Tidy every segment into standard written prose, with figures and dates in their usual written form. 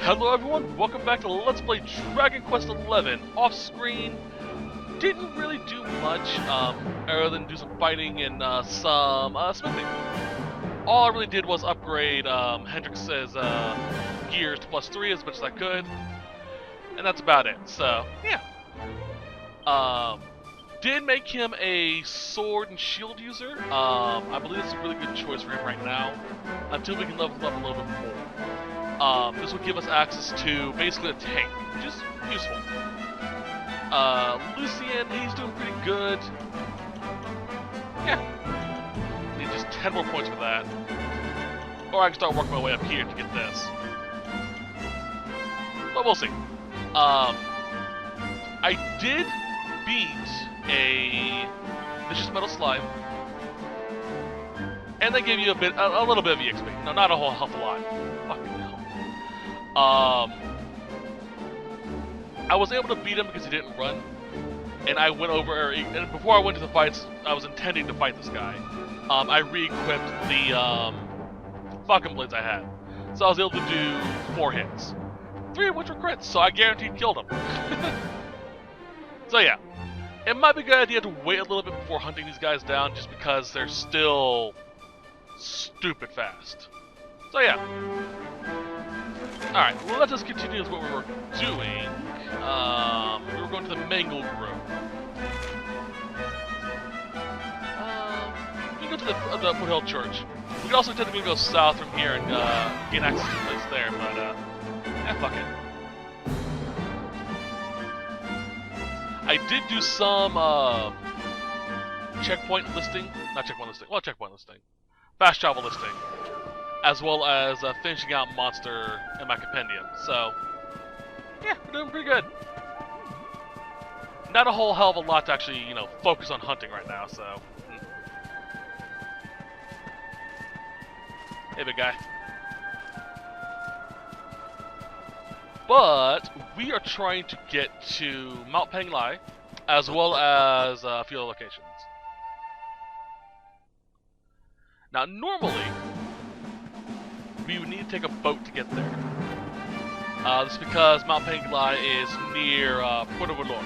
Hello everyone, welcome back to Let's Play Dragon Quest XI. Off screen, didn't really do much, other than do some fighting and some smithing. All I really did was upgrade Hendrix's gears to +3 as much as I could, and that's about it. So yeah, did make him a sword and shield user. I believe it's a really good choice for him right now, until we can level him up a little bit more. This will give us access to basically a tank, which is useful. Lucian, he's doing pretty good. Yeah. Need just 10 more points for that. Or I can start working my way up here to get this. But we'll see. I did beat a Vicious Metal Slime. And they gave you a little bit of EXP. No, not a whole hell of a lot. Fucking hell. I was able to beat him because he didn't run, and I went over, and before I went to the fights, I was intending to fight this guy. I re-equipped the Falcon Blades I had, so I was able to do 4 hits, 3 of which were crits, so I guaranteed killed him. So yeah, it might be a good idea to wait a little bit before hunting these guys down, just because they're still stupid fast. So yeah. Alright, well, let us continue with what we were doing. We were going to the Mangled Room. We can go to the Foothill Church. We can also technically go south from here and gain access to the place there, but, yeah, fuck it. I did do some, checkpoint listing. Not checkpoint listing. Well, checkpoint listing. Fast travel listing. As well as finishing out Monster in my compendium. So, yeah, we're doing pretty good. Not a whole hell of a lot to actually, you know, focus on hunting right now, so. Hey, big guy. But, we are trying to get to Mount Penglai, as well as a few other locations. Now, normally, we would need to take a boat to get there. This is because Mount Penglai is near Puerto Valor,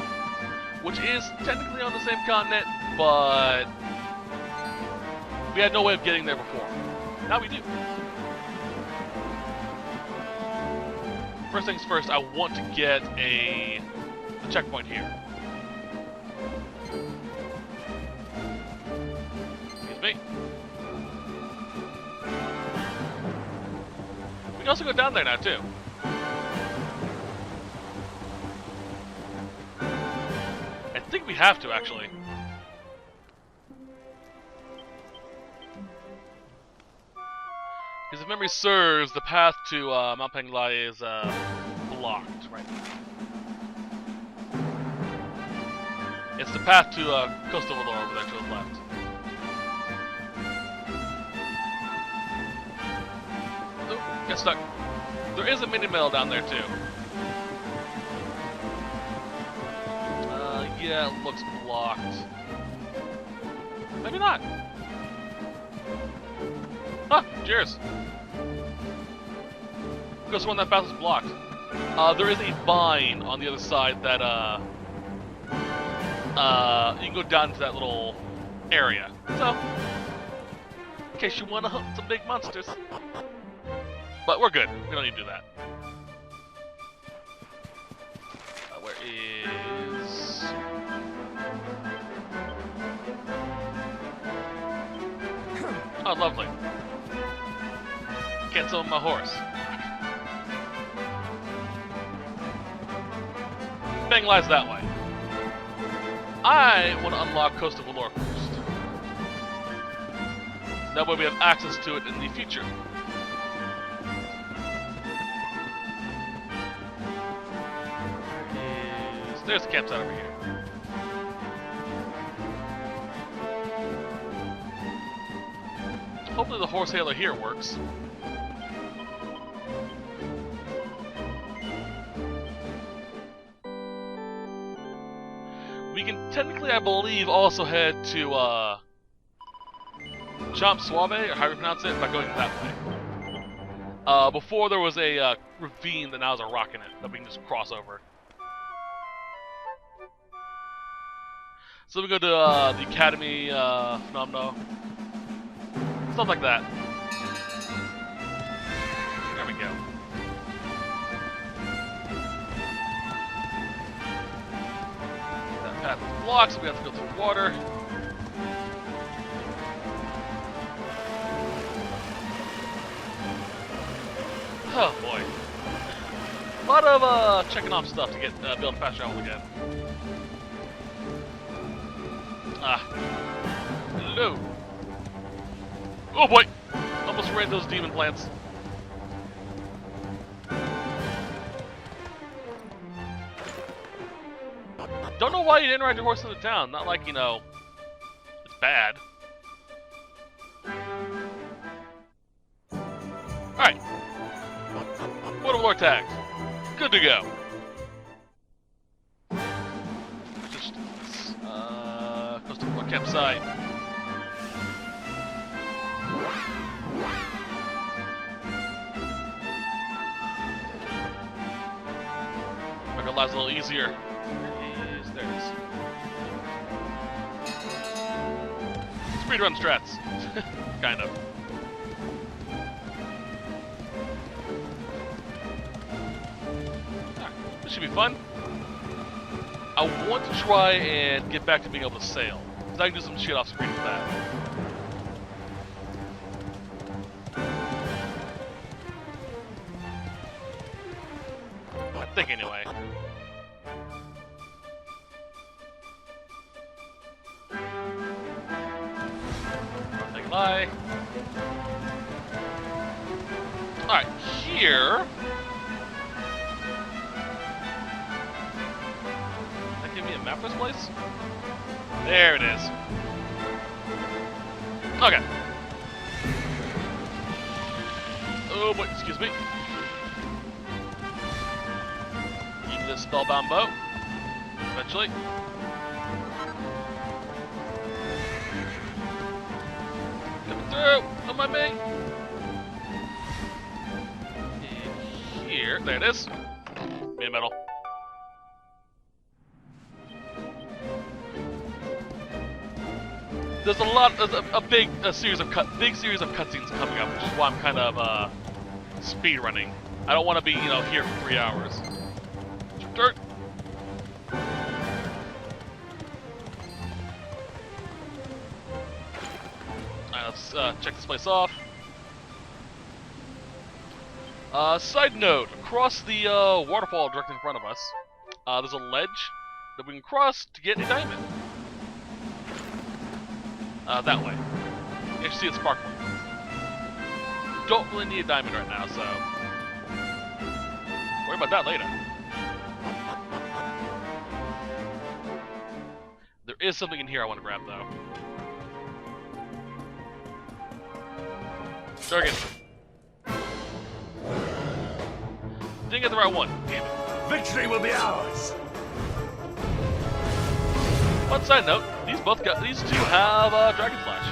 which is technically on the same continent, but we had no way of getting there before. Now we do. First things first, I want to get a checkpoint here. Excuse me. We can also go down there now, too. I think we have to, actually. Because if memory serves, the path to Mount Penglai is blocked right now. It's the path to Coastal Valor over there to the left. Get stuck. There is a mini-mill down there, too. Yeah, it looks blocked. Maybe not. Ah, cheers. Because one that path is blocked. There is a vine on the other side that, you can go down to that little area. So, in case you want to hunt some big monsters. But we're good. We don't need to do that. Where is... Oh, lovely. Can't summon my horse. Bang lies that way. I want to unlock Coastal Valor first. That way we have access to it in the future. There's the campsite over here. Hopefully the horse hailer here works. We can technically, I believe, also head to Champ Suave, or how you pronounce it, by going that way. Before there was a ravine that now has a rock in it that we can just cross over. So we go to the Academy Phenomeno. Stuff like that. There we go. That path is blocked, so we have to go through the water. Oh boy. A lot of checking off stuff to get build fast travel again. Hello. Oh boy! Almost ran those demon plants. Don't know why you didn't ride your horse into town. Not like, you know, it's bad. Alright. Water lore tags. Good to go. Just, goes to our campsite. Make our lives a little easier. There it is. Speedrun strats. Kind of. Alright, this should be fun. I want to try and get back to being able to sail. Because I can do some shit off screen with that. I think anyway. Alright, here. Does that give me a map of this place? There it is. Okay. Oh boy, excuse me. Keep this spellbound boat. Eventually. Through! On my mate! And here, there it is. Me and metal. There's a big series of cutscenes coming up, which is why I'm kind of speed running. I don't want to be, you know, here for 3 hours. Dirt. Let's check this place off. Side note, across the waterfall directly in front of us, there's a ledge that we can cross to get a diamond. That way. You can see it sparkling. Don't really need a diamond right now, so worry about that later. There is something in here I want to grab, though. Durgan. Didn't get the right one. Damn it. Victory will be ours. One side note: these two have Dragon Flash.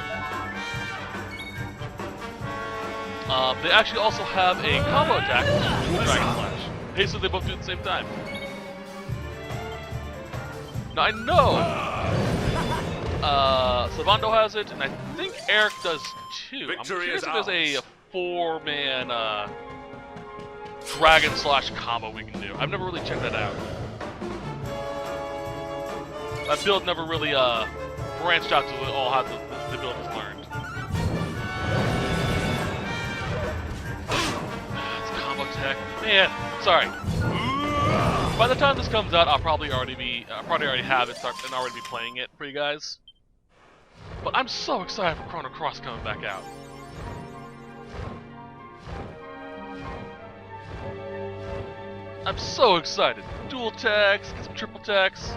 They actually also have a combo attack with Dragon Flash. Basically, they both do it at the same time. Now I know Savando has it, and I think Eric does too. I'm curious if there's a 4-man Dragon Slash combo we can do. I've never really checked that out. That build never really branched out to all how the build is learned. It's combo tech. Man, sorry. By the time this comes out, I'll probably already have it and already be playing it for you guys. But I'm so excited for Chrono Cross coming back out. I'm so excited. Dual attacks, get some triple attacks,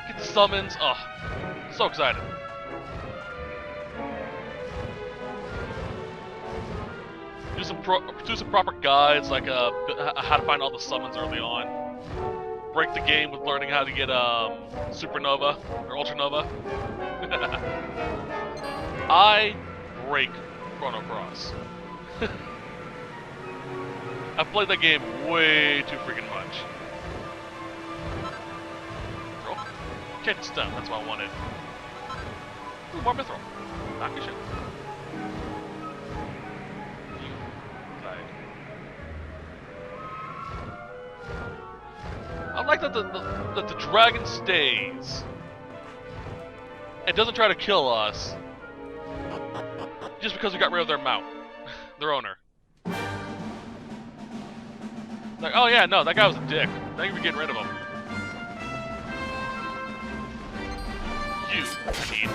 get the summons. Oh, so excited. Do some proper guides, like how to find all the summons early on. Break the game with learning how to get Supernova or Ultranova. I break Chrono Cross. I've played that game way too freaking much. Roll. Can't stun, that's what I wanted. Ooh, more mithril. Knock your shit. You died. I like that the dragon stays. It doesn't try to kill us. Just because we got rid of their mount. Their owner. Like, oh yeah, no, that guy was a dick. Thank you for getting rid of him. You, I need.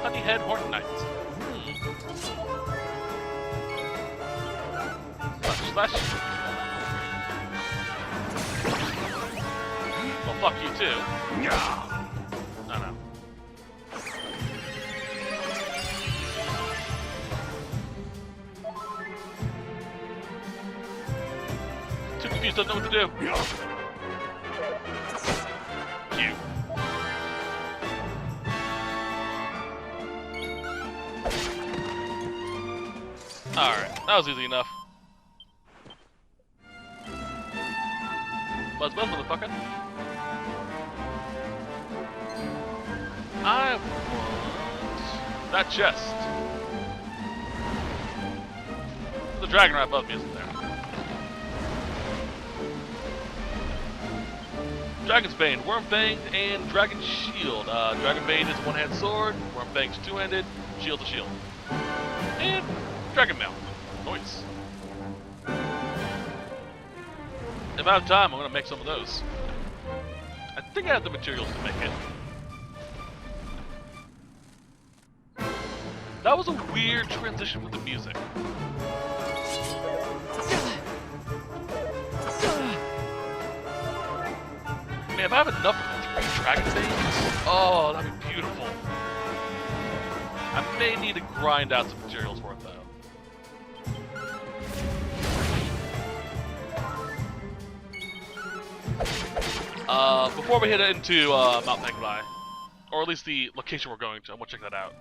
Honeyhead Horton Knights. Slash. Well, fuck you too. No, no. Too confused, don't know what to do. You. Alright, that was easy enough. Buzz, motherfucker. I want that chest. The dragon right above me isn't there. Dragon's Bane, Wormfang, and Dragon Shield. Dragon Bane is one-handed sword, Wormfang's two-handed, Shield's a shield. And Dragon Mail. Noise. If I have time, I'm gonna make some of those. I think I have the materials to make it. That was a weird transition with the music. Man, if I have enough of 3 Dragon Banes, oh, that'd be beautiful. I may need to grind out some materials for it, though. Before we head into Mount Magpie, or at least the location we're going to, I'm gonna check that out.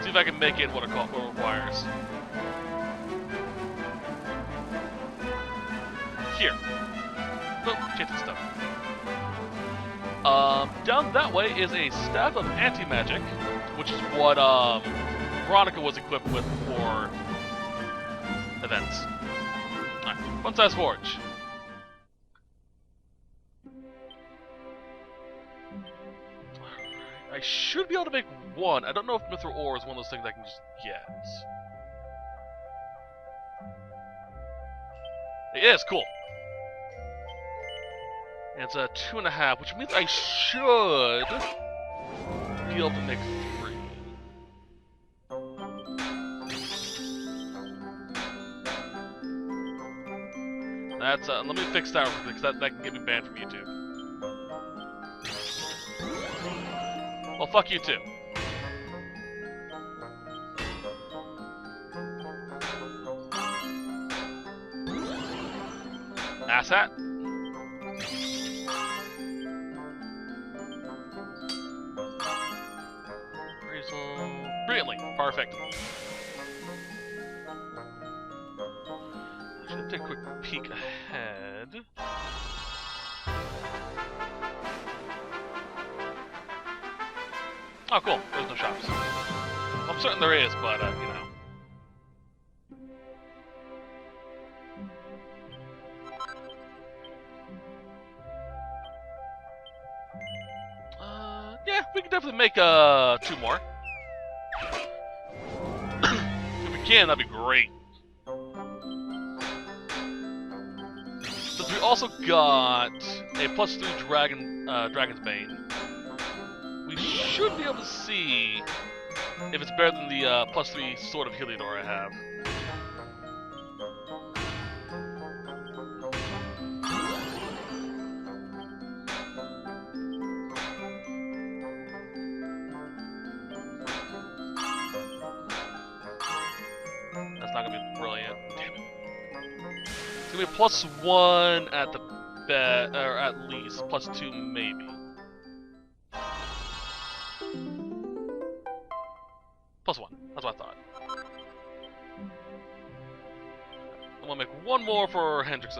See if I can make it what it requires. Here. Nope, can't do stuff. Down that way is a Staff of Anti-Magic, which is what Veronica was equipped with for events. Alright, One Size Forge. I should be able to make one. I don't know if Mithril Ore is one of those things I can just get. It is, cool. And it's a 2.5, which means I should be able to make 3. That's let me fix that real quick, because that can get me banned from YouTube. Well, fuck you too. Asshat. Brilliantly. Perfect. I should take a quick peek ahead. Oh, cool. There's no shops. I'm certain there is, but, you know. Yeah, we can definitely make, 2 more. If we can, that'd be great. Since we also got a +3 Dragon's Bane, we should be able to see if it's better than the +3 Sword of Heliodor I have. That's not gonna be brilliant. Damn it. It's gonna be +1 at the or at least +2 maybe. gonna make one more for Hendrik.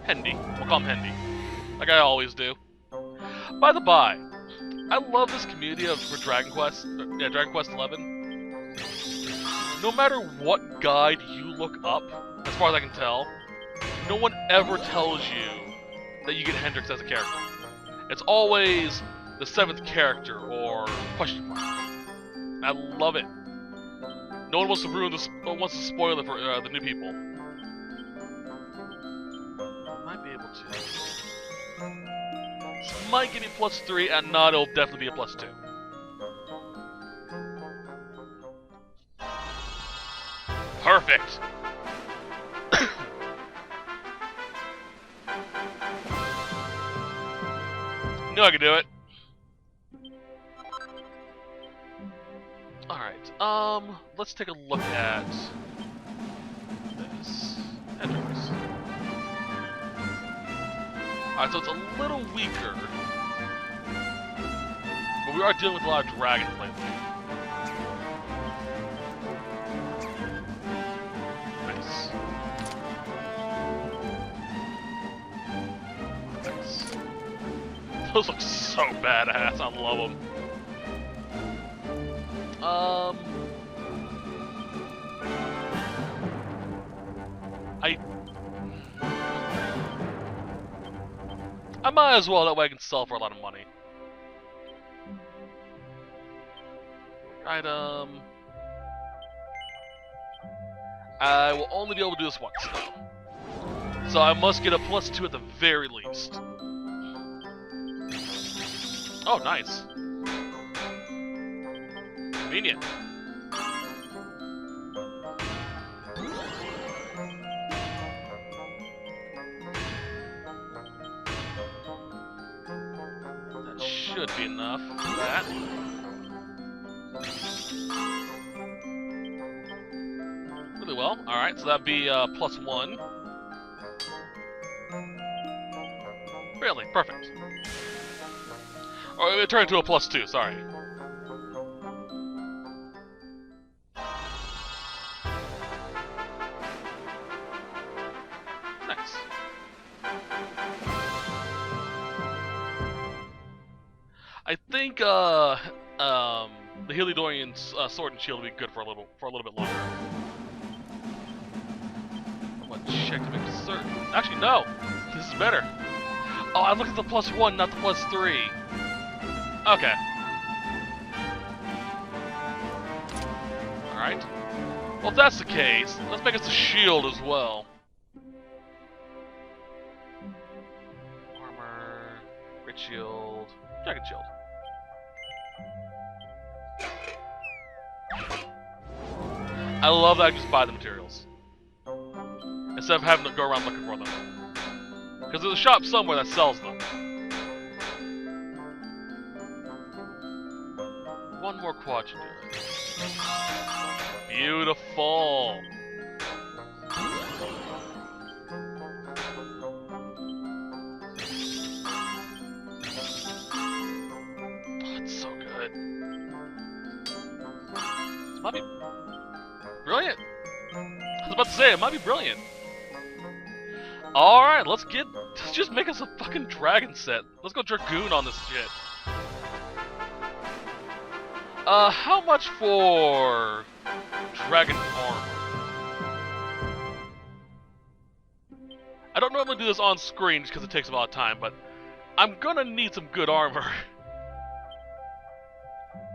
Hendy. We'll call him Hendy. Like I always do. By the by, I love this community for Dragon Quest. Yeah, Dragon Quest 11. No matter what guide you look up, as far as I can tell, no one ever tells you that you get Hendrix as a character. It's always the 7th character or question mark. I love it. No one wants to ruin this. Wants to spoil it for the new people. Might be able to. This might give me +3, and not. It'll definitely be a +2. Perfect. Knew I could do it. Alright, let's take a look at this. Hendrix. Alright, so it's a little weaker. But we are dealing with a lot of dragons lately. Nice. Nice. Those look so badass, I love them. I might as well, that way I can sell for a lot of money. Item. I will only be able to do this once, though. So I must get a +2 at the very least. Oh, nice. Convenient. That should be enough for that. Really well. Alright, so that'd be +1. Really? Perfect. Oh, it turned into a +2, sorry. Nice. I think the Heliodorian's sword and shield will be good for a little bit longer. I'm gonna check to make certain. Actually, no. This is better. Oh, I looked at the +1, not the +3. Okay. Alright. Well, if that's the case, let's make us a shield as well. Armor, great shield, dragon shield. I love that I can just buy the materials instead of having to go around looking for them. Because there's a shop somewhere that sells them. One more quad should do it. Beautiful. Oh, it's so good. This might be brilliant. I was about to say, it might be brilliant. Alright, let's just make us a fucking dragon set. Let's go Dragoon on this shit. How much for dragon armor? I don't normally do this on screen just because it takes a lot of time, but I'm gonna need some good armor.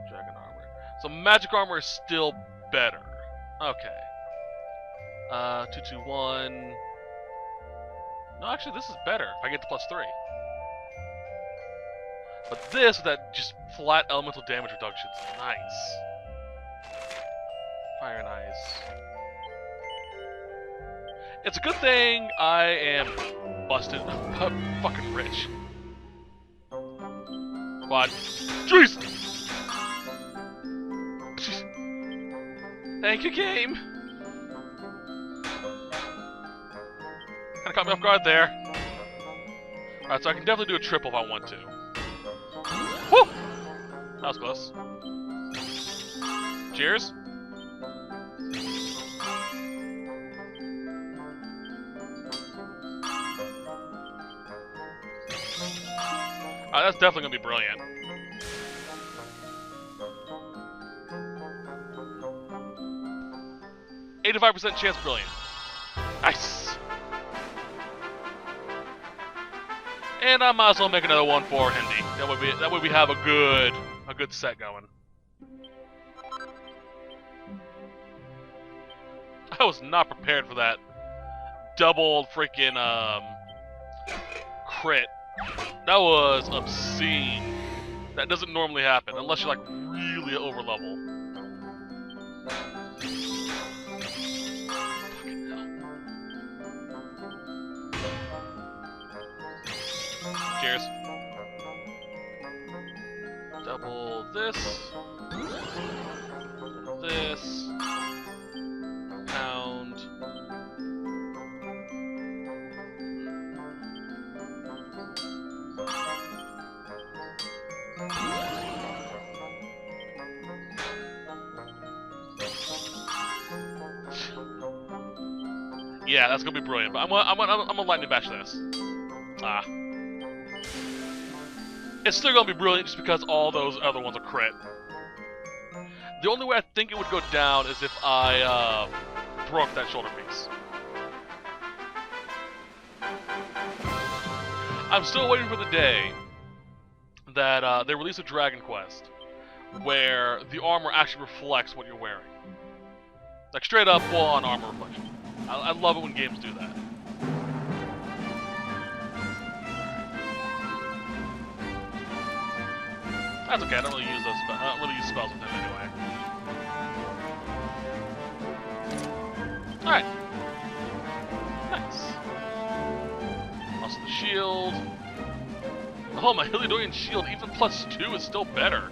Dragon armor. So magic armor is still better. Okay. 221. No, actually, this is better if I get the +3. But this, that just flat elemental damage reduction, is nice. Fire and ice. It's a good thing I am busted, fucking rich. Quad. Jeez! Thank you, game. Kinda caught me off guard there. Alright, so I can definitely do a triple if I want to. Woo! That was close. Cheers. That's definitely gonna be brilliant. %85% chance brilliant. Nice. And I might as well make another one for Hindi. That way we have a good set going. I was not prepared for that double freaking crit. That was obscene. That doesn't normally happen unless you're like really over level. Fucking hell. Cheers. Double this. This. Pound. Yeah, that's gonna be brilliant. But I'm gonna lightning bash this. Ah. It's still gonna be brilliant just because all those other ones are crit. The only way I think it would go down is if I broke that shoulder piece. I'm still waiting for the day that they release a Dragon Quest where the armor actually reflects what you're wearing. Like straight up full-on armor reflection. I love it when games do that. That's okay, I don't really use those spells. I don't really use spells with them anyway. Alright. Nice. Also the shield. Oh, my Heliodorian shield, even +2 is still better.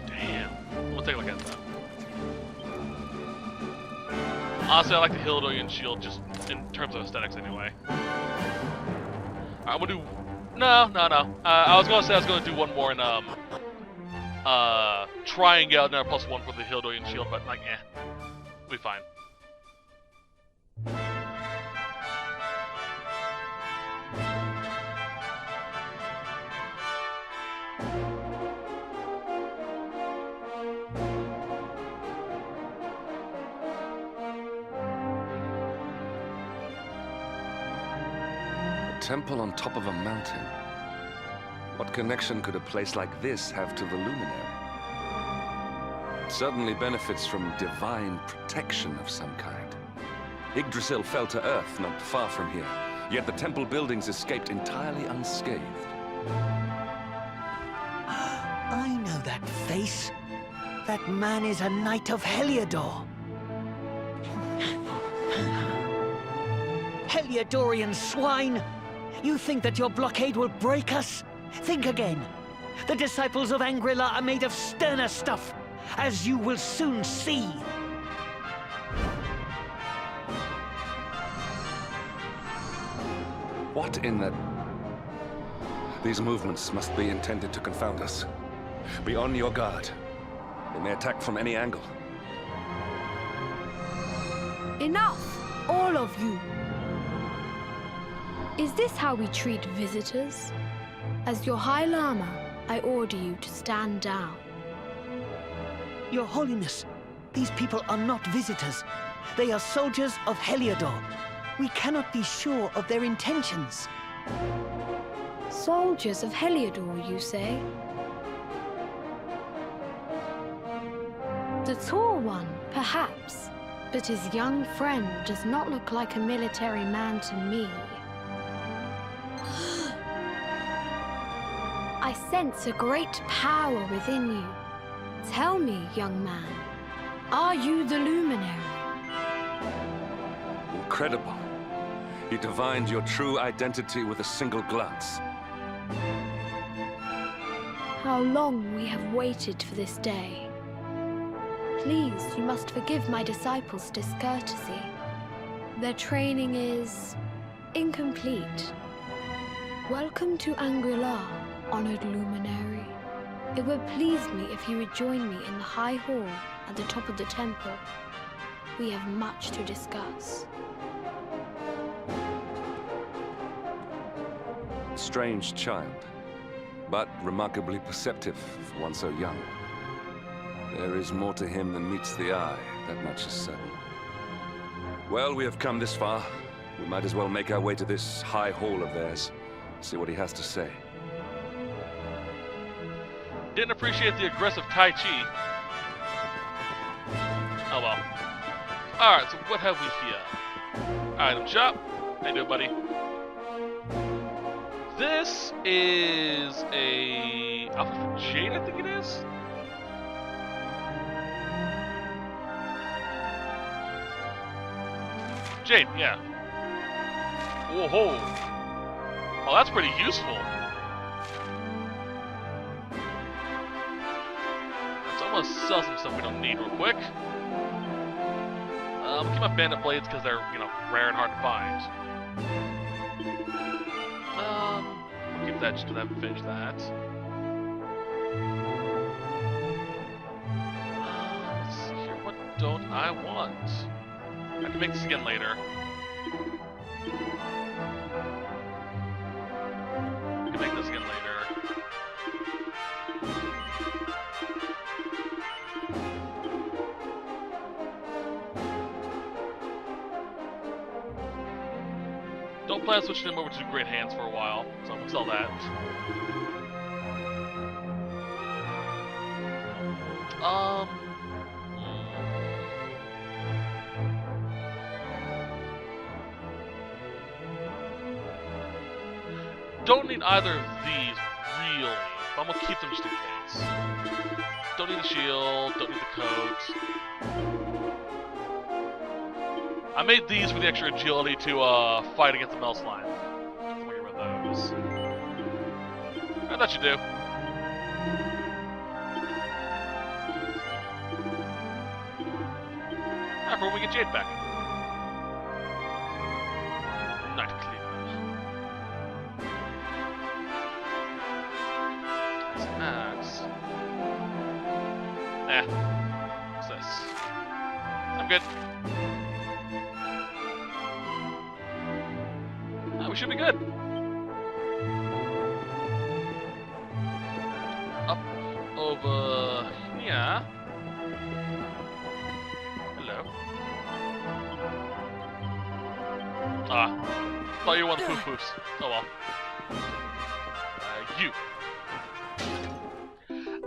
Damn. We'll take a look at that. Honestly, I like the Heliodorian shield just in terms of aesthetics anyway. Alright, I'm gonna do... No. I was gonna say I was gonna do one more and try and get another +1 for the Heliodorian shield, but like, we'll be fine. Temple on top of a mountain. What connection could a place like this have to the Luminary? It certainly benefits from divine protection of some kind. Yggdrasil fell to earth not far from here, yet the temple buildings escaped entirely unscathed. I know that face. That man is a knight of Heliodor. Heliodorian swine! You think that your blockade will break us? Think again. The disciples of Angri-La are made of sterner stuff, as you will soon see. What in the... These movements must be intended to confound us. Be on your guard. They may attack from any angle. Enough, all of you. Is this how we treat visitors? As your High Lama, I order you to stand down. Your Holiness, these people are not visitors. They are soldiers of Heliodor. We cannot be sure of their intentions. Soldiers of Heliodor, you say? The tall one, perhaps, but his young friend does not look like a military man to me. I sense a great power within you. Tell me, young man, are you the Luminary? Incredible. You divined your true identity with a single glance. How long we have waited for this day. Please, you must forgive my disciples' discourtesy. Their training is incomplete. Welcome to Angri-La, honored Luminary. It would please me if you would join me in the High Hall at the top of the temple. We have much to discuss. Strange child. but remarkably perceptive for one so young. There is more to him than meets the eye, that much is certain. Well, we have come this far. We might as well make our way to this high hall of theirs. See what he has to say. Didn't appreciate the aggressive Tai Chi. Oh well. Alright, so what have we here? Item shop. How you doing, buddy? This is a outfit for Jade, I think it is? Jade, yeah. Whoa. Oh, that's pretty useful. So I'm gonna sell some stuff we don't need real quick. I'm gonna keep my bandit blades because they're, you know, rare and hard to find. I'll keep that just because I haven't finished that. Let's see here. What don't I want? I can make this again later. I can make this again later. Don't plan on switching him over to Great Hands for a while, so I'm gonna sell that. Don't need either of these, really, but I'm gonna keep them just in case. Don't need the shield, don't need the coat. I made these for the extra agility to fight against the Mel Slime. I'm gonna get rid of those. I thought you do. After we get Jade back. Night clear. That's that. What's this? I'm good. We should be good. Up over here. Hello. Thought you were one of the poof-poofs. Oh well. You.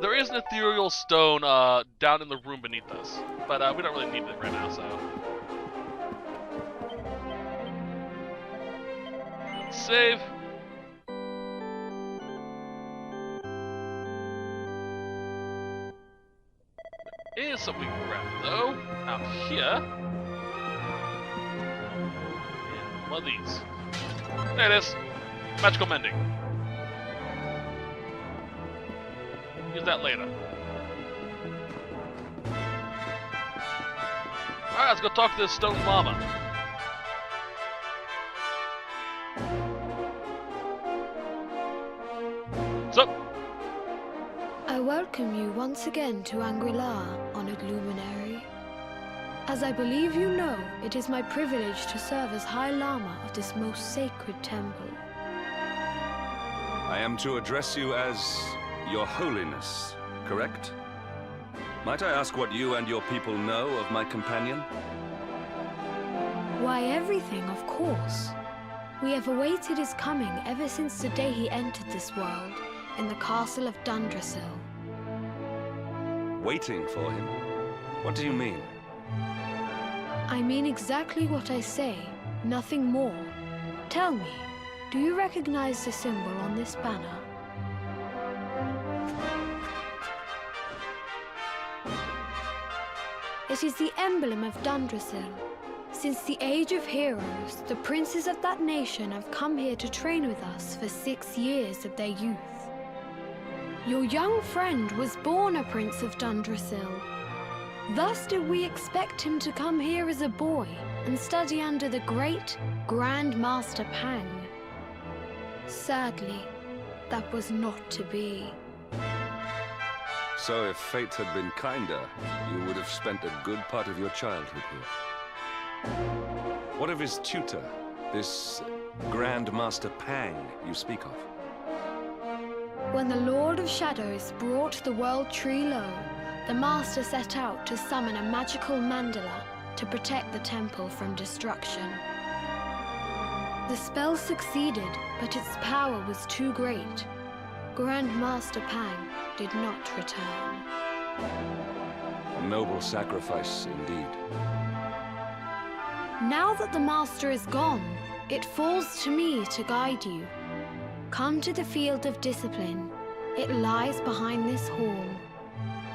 There is an ethereal stone down in the room beneath us, but we don't really need it right now, so. Save. Here's something we can grab though. Out here. And one of these. There it is. Magical mending. Use that later. Alright, let's go talk to this stone llama. I welcome you once again to Angri-La, honored Luminary. As I believe you know, it is my privilege to serve as High Lama of this most sacred temple. I am to address you as Your Holiness, correct? Might I ask what you and your people know of my companion? Why, everything, of course. We have awaited his coming ever since the day he entered this world, in the castle of Dundrasil. Waiting for him? What do you mean? I mean exactly what I say, nothing more. Tell me, do you recognize the symbol on this banner? It is the emblem of Dundrasil. Since the Age of Heroes, the princes of that nation have come here to train with us for 6 years of their youth. Your young friend was born a prince of Dundrasil. Thus did we expect him to come here as a boy and study under the great Grand Master Pang. Sadly, that was not to be. So if fate had been kinder, you would have spent a good part of your childhood here. What of his tutor, this Grand Master Pang you speak of? When the Lord of Shadows brought the world tree low, the Master set out to summon a magical mandala to protect the temple from destruction. The spell succeeded, but its power was too great. Grand Master Pang did not return. A noble sacrifice indeed. Now that the Master is gone, it falls to me to guide you. Come to the Field of Discipline. It lies behind this hall.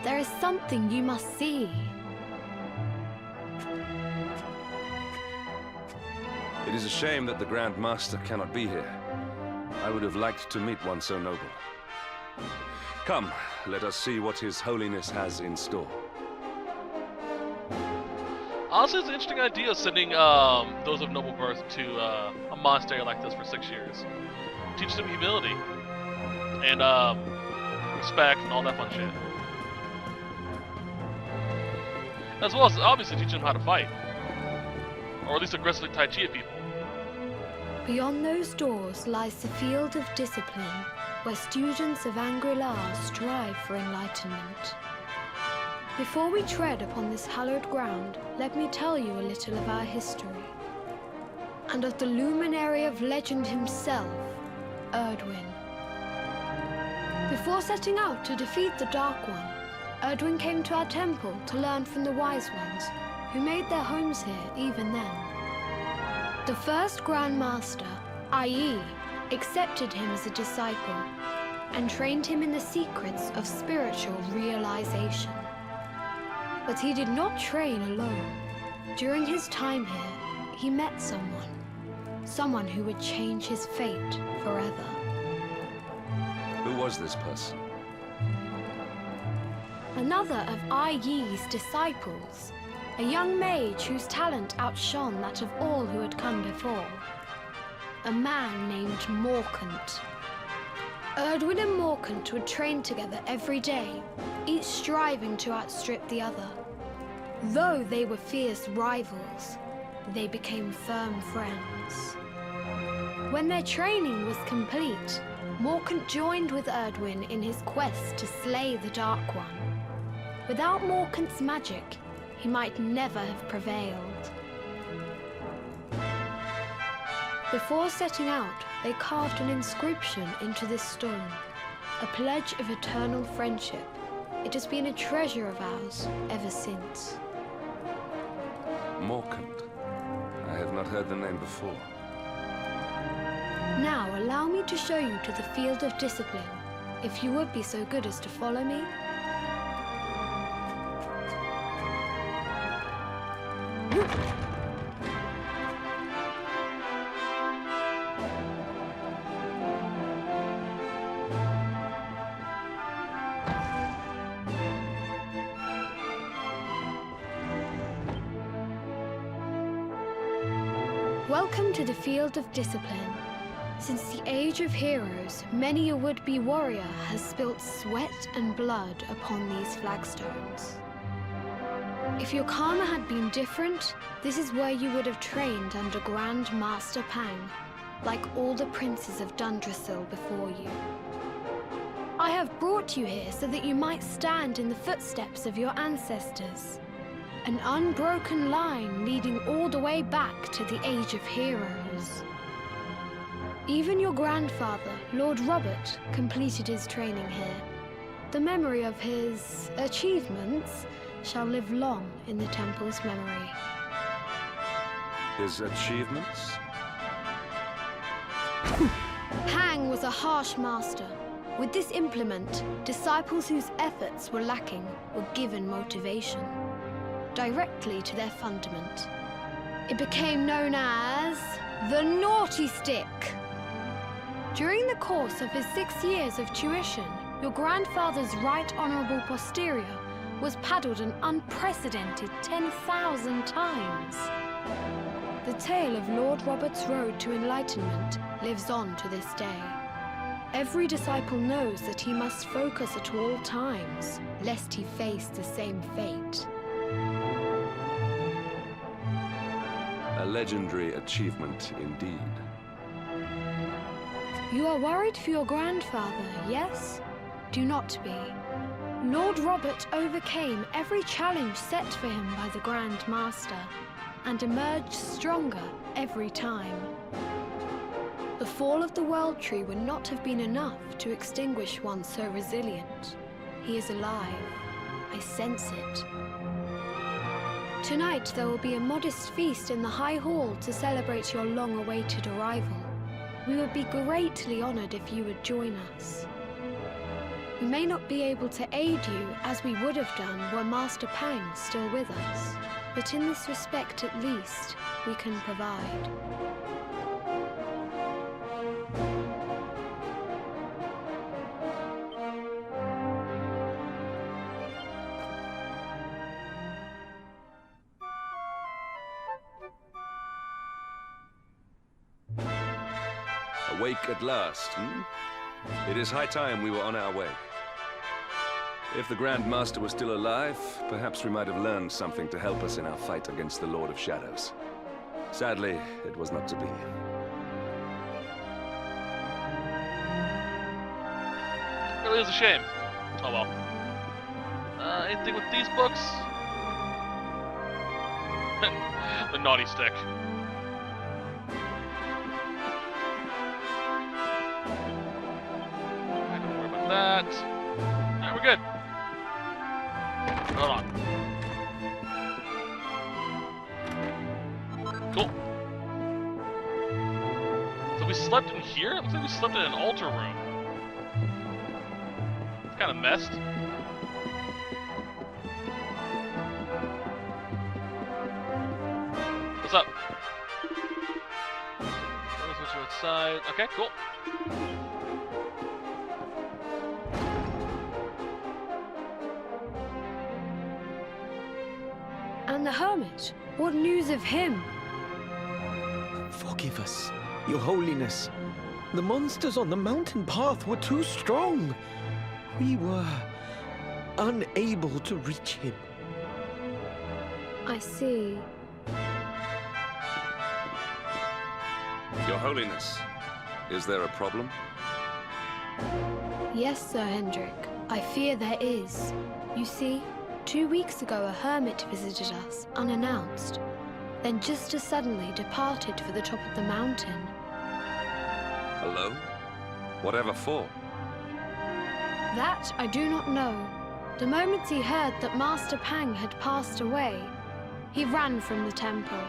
There is something you must see. It is a shame that the Grand Master cannot be here. I would have liked to meet one so noble. Come, let us see what His Holiness has in store. Honestly, it's an interesting idea sending those of noble birth to a monastery like this for 6 years. Teach them humility and respect and all that fun shit. As well as obviously teach them how to fight, or at least aggressively Tai Chi at people. Beyond those doors lies the Field of Discipline, where students of Angri-La strive for enlightenment. Before we tread upon this hallowed ground, let me tell you a little of our history, and of the luminary of legend himself, Erdwin. Before setting out to defeat the Dark One, Erdwin came to our temple to learn from the Wise Ones, who made their homes here even then. The first Grand Master, i.e., accepted him as a disciple, and trained him in the secrets of spiritual realization. But he did not train alone. During his time here, he met someone who would change his fate forever. Who was this person? Another of Ai Yi's disciples, a young mage whose talent outshone that of all who had come before. A man named Morkant. Erdwin and Morkant would train together every day, each striving to outstrip the other. Though they were fierce rivals, they became firm friends. When their training was complete, Morkant joined with Erdwin in his quest to slay the Dark One. Without Morkant's magic, he might never have prevailed. Before setting out, they carved an inscription into this stone, a pledge of eternal friendship. It has been a treasure of ours ever since. Morkant. I have not heard the name before. Now allow me to show you to the Field of Discipline, if you would be so good as to follow me. Welcome to the Field of Discipline. Since the Age of Heroes, many a would-be warrior has spilt sweat and blood upon these flagstones. If your karma had been different, this is where you would have trained under Grand Master Pang, like all the princes of Dundrasil before you. I have brought you here so that you might stand in the footsteps of your ancestors. An unbroken line leading all the way back to the Age of Heroes. Even your grandfather, Lord Robert, completed his training here. The memory of his achievements shall live long in the temple's memory. His achievements? Pang was a harsh master. With this implement, disciples whose efforts were lacking were given motivation, directly to their fundament. It became known as the Naughty Stick. During the course of his 6 years of tuition, your grandfather's right honorable posterior was paddled an unprecedented 10,000 times. The tale of Lord Robert's road to enlightenment lives on to this day. Every disciple knows that he must focus at all times, lest he face the same fate. A legendary achievement indeed. You are worried for your grandfather, yes? Do not be. Lord Robert overcame every challenge set for him by the Grand Master, and emerged stronger every time. The fall of the World Tree would not have been enough to extinguish one so resilient. He is alive. I sense it. Tonight there will be a modest feast in the High Hall to celebrate your long-awaited arrival. We would be greatly honored if you would join us. We may not be able to aid you as we would have done were Master Pang still with us, but in this respect at least, we can provide. Awake at last, It is high time we were on our way. If the Grand Master was still alive, perhaps we might have learned something to help us in our fight against the Lord of Shadows. Sadly, it was not to be. Really is a shame. Oh well. Anything with these books? The naughty stick. Don't worry about that. Alright, we're good. Hold on. Cool. So we slept in here? Looks like we slept in an altar room. It's kind of messed. What's up? Let's switch to outside. Okay, cool. And the Hermit? What news of him? Forgive us, Your Holiness. The monsters on the mountain path were too strong. We were unable to reach him. I see. Your Holiness, is there a problem? Yes, Sir Hendrik. I fear there is. You see, 2 weeks ago a hermit visited us, unannounced, then just as suddenly departed for the top of the mountain. Alone? Whatever for? That I do not know. The moment he heard that Master Pang had passed away, he ran from the temple.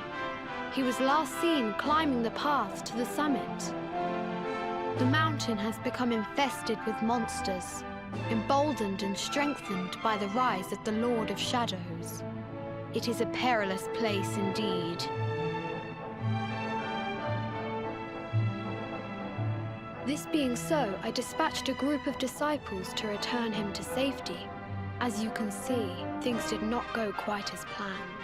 He was last seen climbing the path to the summit. The mountain has become infested with monsters, emboldened and strengthened by the rise of the Lord of Shadows. It is a perilous place indeed. This being so, I dispatched a group of disciples to return him to safety. As you can see, things did not go quite as planned.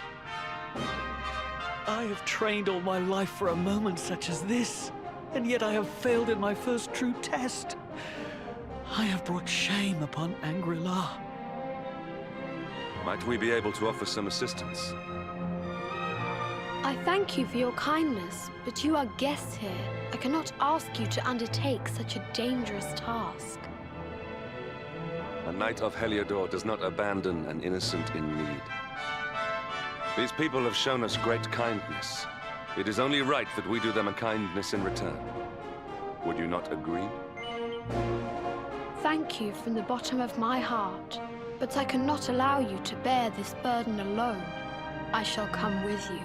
I have trained all my life for a moment such as this, and yet I have failed in my first true test. I have brought shame upon Angri-La. Might we be able to offer some assistance? I thank you for your kindness, but you are guests here. I cannot ask you to undertake such a dangerous task. A Knight of Heliodor does not abandon an innocent in need. These people have shown us great kindness. It is only right that we do them a kindness in return. Would you not agree? Thank you from the bottom of my heart, but I cannot allow you to bear this burden alone. I shall come with you.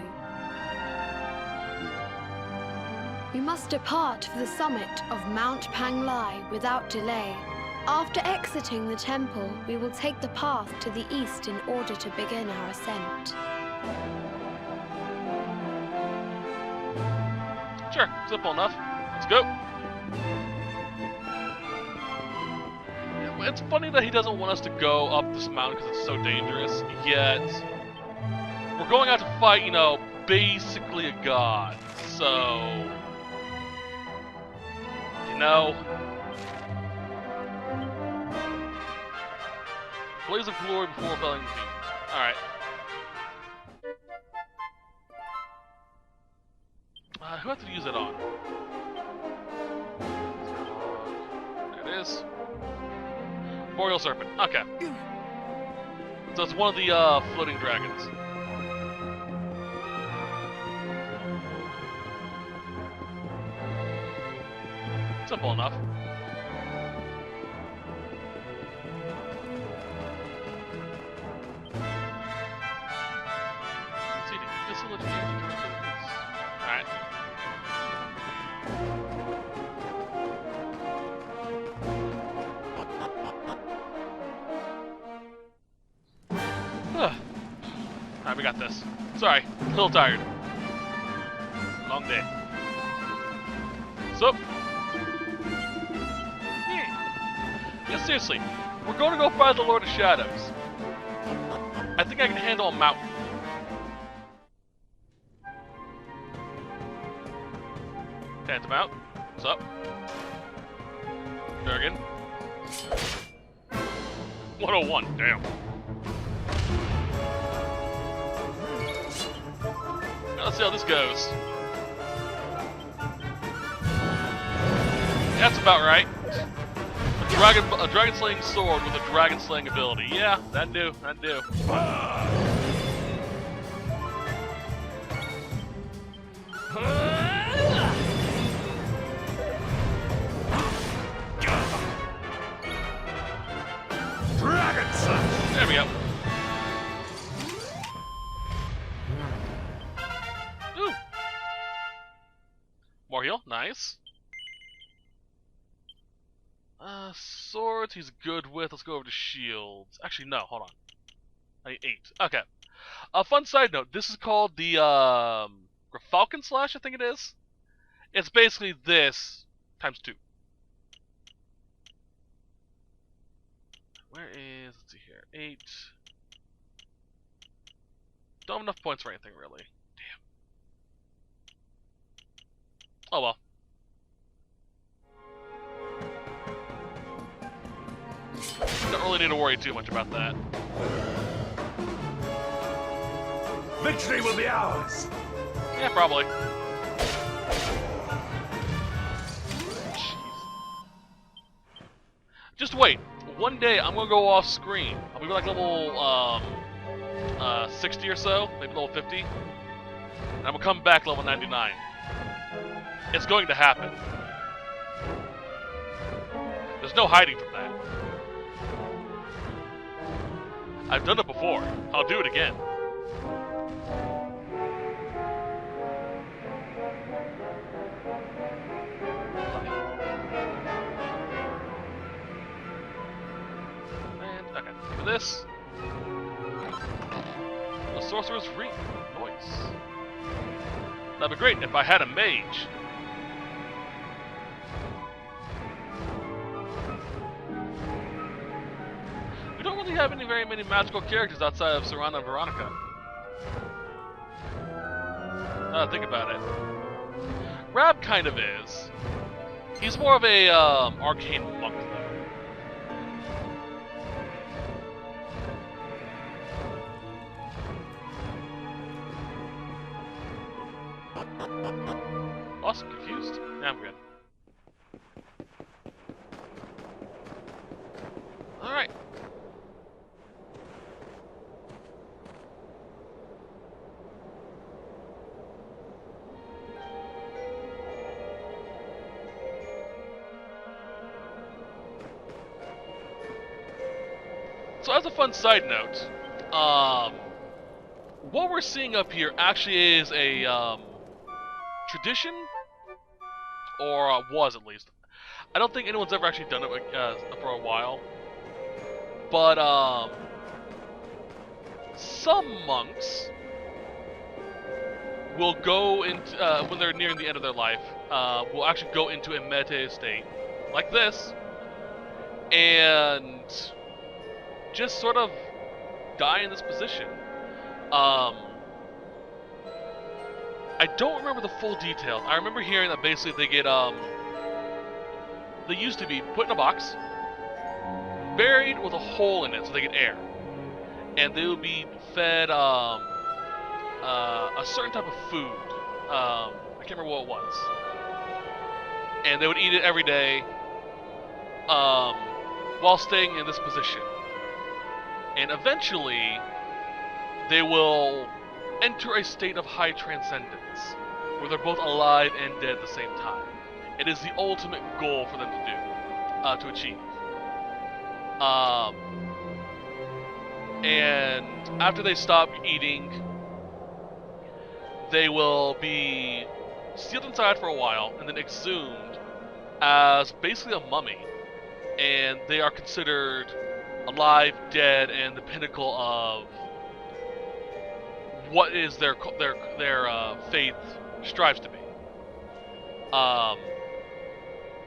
We must depart for the summit of Mount Panglai without delay. After exiting the temple, we will take the path to the east in order to begin our ascent. Sure, simple enough. Let's go. It's funny that he doesn't want us to go up this mountain because it's so dangerous, yet we're going out to fight, you know, basically a god. So, you know, blaze of glory before felling the demons. Alright. Who have to use it on? is? Boreal Serpent. Okay. So it's one of the floating dragons. Simple enough. Let's see, facility. Alright. Alright, we got this. Sorry, a little tired. Long day. So, yeah, seriously, we're going to go find the Lord of Shadows. I think I can handle a mountain. Tantamount. What's up? Durgan. 101, damn. Now let's see how this goes. That's about right. A dragon slaying sword with a dragon slaying ability. Yeah, that do. Dragon Slash! There we go. Ooh. More heal, nice. Swords he's good with. Let's go over to shields. Actually, no, hold on. I need 8. Okay. A fun side note, this is called the Falcon Slash, I think it is. It's basically this times 2. Where is, let's see here, 8. Don't have enough points for anything, really. Damn. Oh well. Don't really need to worry too much about that. Victory will be ours! Yeah, probably. Jeez. Just wait. One day I'm gonna go off screen. I'll be like level 60 or so, maybe level 50. And I'm gonna come back level 99. It's going to happen. There's no hiding from that. I've done it before. I'll do it again. And, okay, for this. The Sorcerer's Ring. Nice. That'd be great if I had a mage. We don't really have very many magical characters outside of Serana and Veronica. Now that I think about it. Rab kind of is. He's more of a arcane monk though. Lost, confused? Yeah, I'm good. Alright. So as a fun side note, what we're seeing up here actually is a tradition, or was at least. I don't think anyone's ever actually done it for a while, but some monks will go into when they're nearing the end of their life, will actually go into a meditative state like this, and just sort of die in this position. I don't remember the full details. I remember hearing that basically they get they used to be put in a box, buried with a hole in it so they get air, and they would be fed a certain type of food. I can't remember what it was, and they would eat it every day, while staying in this position. And eventually, they will enter a state of high transcendence, where they're both alive and dead at the same time. It is the ultimate goal for them to do, to achieve. And after they stop eating, they will be sealed inside for a while and then exhumed as basically a mummy. And they are considered alive, dead, and the pinnacle of what is their faith strives to be.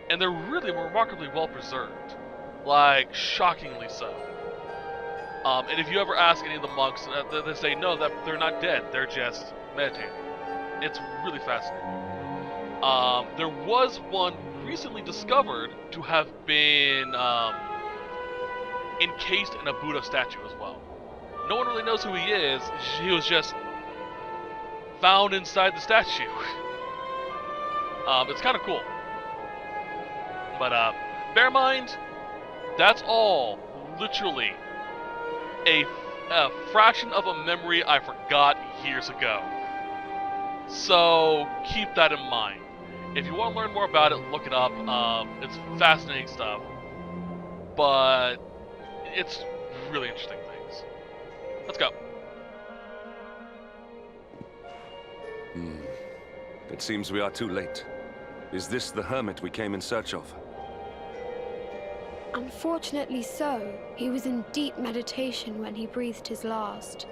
And they're really remarkably well preserved, like shockingly so. And if you ever ask any of the monks, they say no, that they're not dead; they're just meditating. It's really fascinating. There was one recently discovered to have been encased in a Buddha statue as well. No one really knows who he is. He was just found inside the statue. It's kind of cool. But bear in mind, that's all literally a fraction of a memory I forgot years ago. So keep that in mind. If you want to learn more about it, look it up. It's fascinating stuff. But it's really interesting things. Let's go. It seems we are too late. Is this the hermit we came in search of? Unfortunately so. He was in deep meditation when he breathed his last.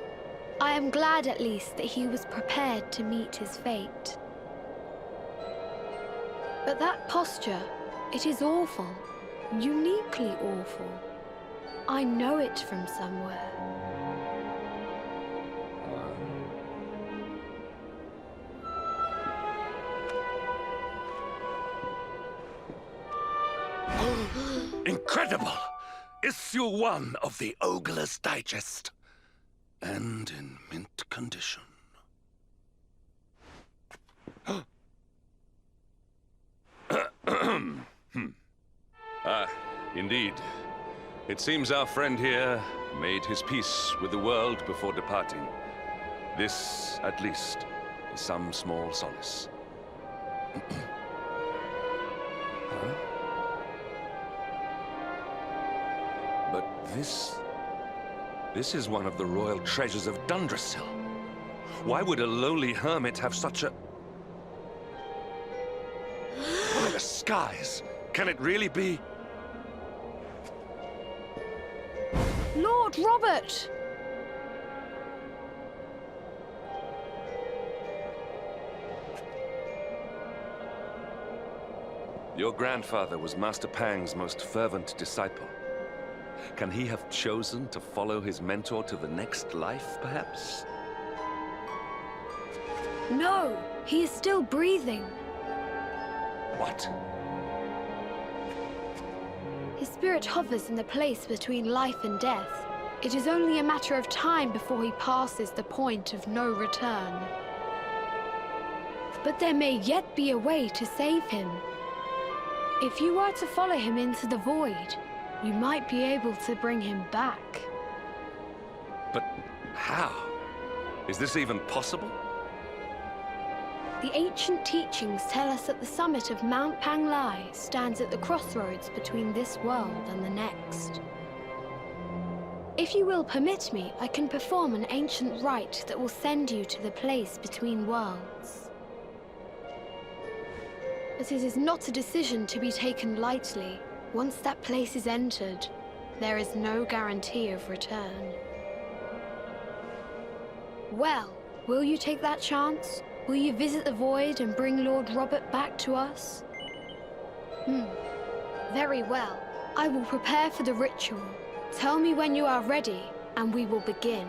I am glad at least that he was prepared to meet his fate. But that posture, it is awful. Uniquely awful. I know it from somewhere. Incredible! Issue 1 of the Ogler's Digest. And in mint condition. Indeed. It seems our friend here made his peace with the world before departing. This, at least, is some small solace. Huh? But this is one of the royal treasures of Dundrasil. Why would a lowly hermit have such a... By the skies! Can it really be? Lord Robert! Your grandfather was Master Pang's most fervent disciple. Can he have chosen to follow his mentor to the next life, perhaps? No, he is still breathing. What? His spirit hovers in the place between life and death. It is only a matter of time before he passes the point of no return. But there may yet be a way to save him. If you were to follow him into the void, you might be able to bring him back. But how? Is this even possible? The ancient teachings tell us that the summit of Mount Panglai stands at the crossroads between this world and the next. If you will permit me, I can perform an ancient rite that will send you to the place between worlds. But it is not a decision to be taken lightly. Once that place is entered, there is no guarantee of return. Well, will you take that chance? Will you visit the void and bring Lord Robert back to us? Very well. I will prepare for the ritual. Tell me when you are ready, and we will begin.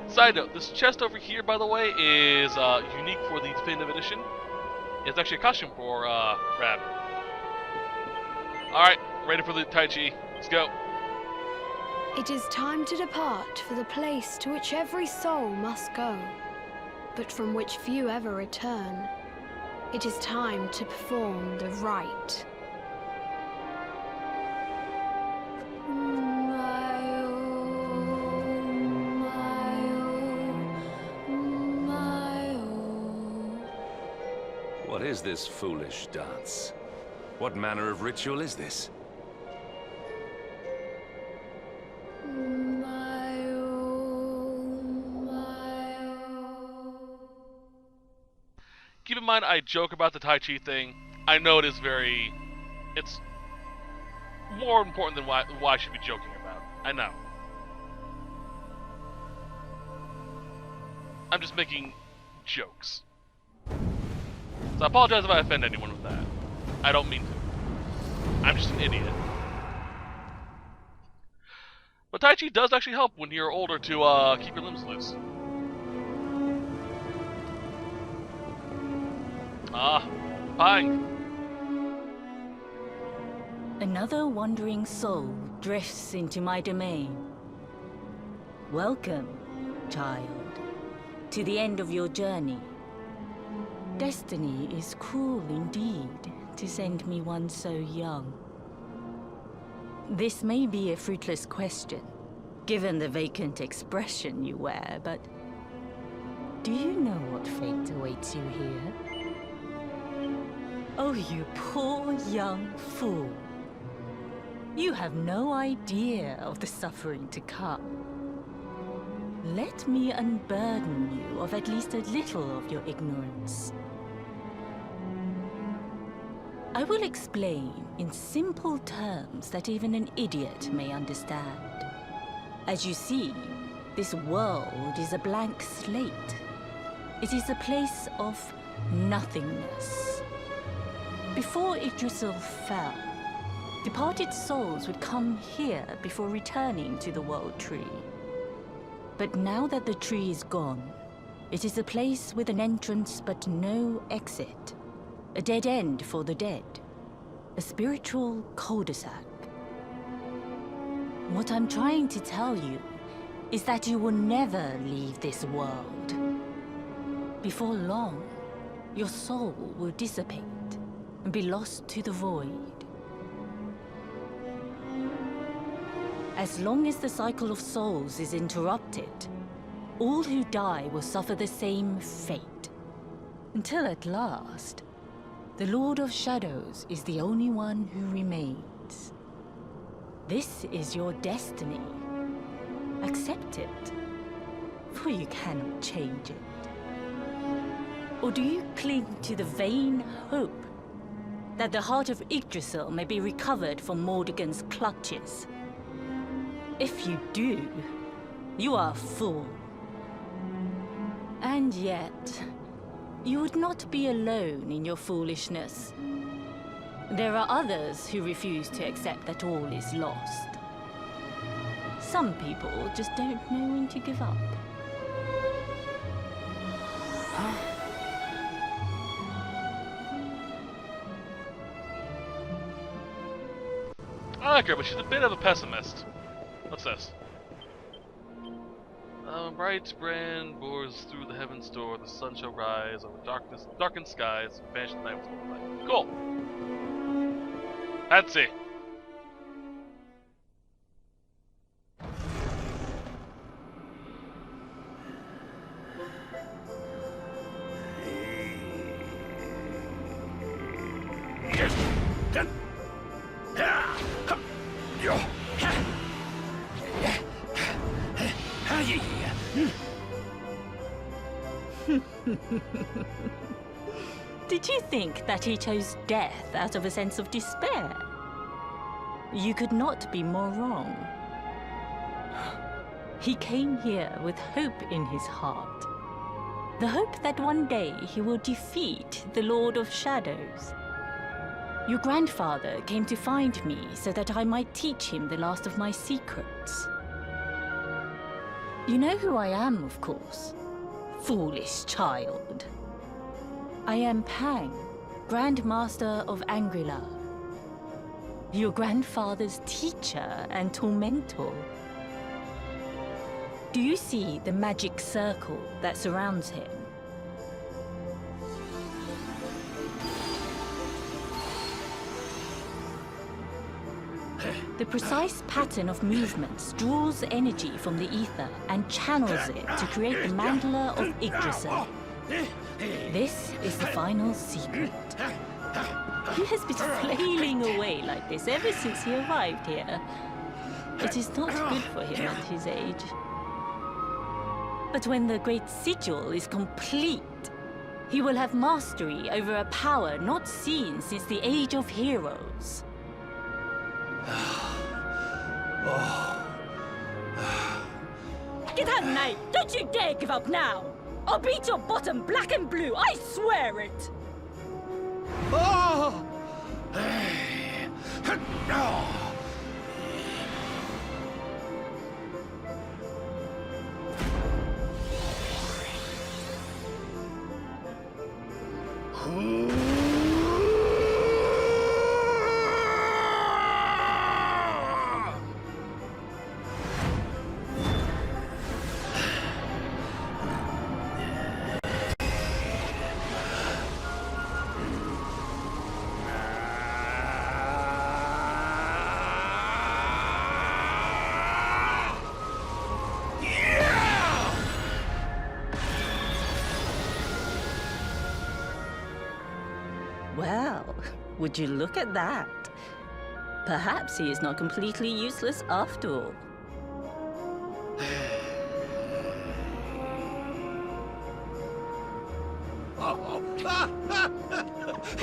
Side note, this chest over here, by the way, is unique for the Definitive Edition. It's actually a costume for Rab. Alright, ready for the Tai Chi. Let's go. It is time to depart for the place to which every soul must go, but from which few ever return. It is time to perform the rite. What is this foolish dance? What manner of ritual is this? Keep in mind, I joke about the Tai Chi thing. I know it is very... It's more important than why I should be joking about. I know. I'm just making jokes. So I apologize if I offend anyone with that. I don't mean to. I'm just an idiot. But Tai Chi does actually help when you're older to keep your limbs loose. Fine. Another wandering soul drifts into my domain. Welcome, child, to the end of your journey. Destiny is cruel indeed to send me one so young. This may be a fruitless question, given the vacant expression you wear, but do you know what fate awaits you here? Oh, you poor young fool. You have no idea of the suffering to come. Let me unburden you of at least a little of your ignorance. I will explain in simple terms that even an idiot may understand. As you see, this world is a blank slate. It is a place of nothingness. Before Yggdrasil fell, departed souls would come here before returning to the World Tree. But now that the tree is gone, it is a place with an entrance but no exit. A dead end for the dead. A spiritual cul-de-sac. What I'm trying to tell you is that you will never leave this world. Before long, your soul will dissipate and be lost to the void. As long as the cycle of souls is interrupted, all who die will suffer the same fate. Until at last, the Lord of Shadows is the only one who remains. This is your destiny. Accept it, for you cannot change it. Or do you cling to the vain hope that the heart of Yggdrasil may be recovered from Mordegon's clutches? If you do, you are a fool. And yet, you would not be alone in your foolishness. There are others who refuse to accept that all is lost. Some people just don't know when to give up. I like her, but she's a bit of a pessimist. What's this? Bright brand bores through the heavens door, the sun shall rise over darkened skies, and vanish the night with moonlight. Cool. Fancy. Did you think that he chose death out of a sense of despair? You could not be more wrong. He came here with hope in his heart. The hope that one day he will defeat the Lord of Shadows. Your grandfather came to find me so that I might teach him the last of my secrets. You know who I am, of course. Foolish child. I am Pang, Grand Master of Angri-La. Your grandfather's teacher and tormentor. Do you see the magic circle that surrounds him? precise pattern of movements draws energy from the ether and channels it to create the mandala of Yggdrasil. This is the final secret. He has been flailing away like this ever since he arrived here. It is not good for him at his age. But when the great sigil is complete, he will have mastery over a power not seen since the Age of Heroes. Get out, knight! Don't you dare give up now! I'll beat your bottom black and blue, I swear it! Oh! Well, would you look at that? Perhaps he is not completely useless after all.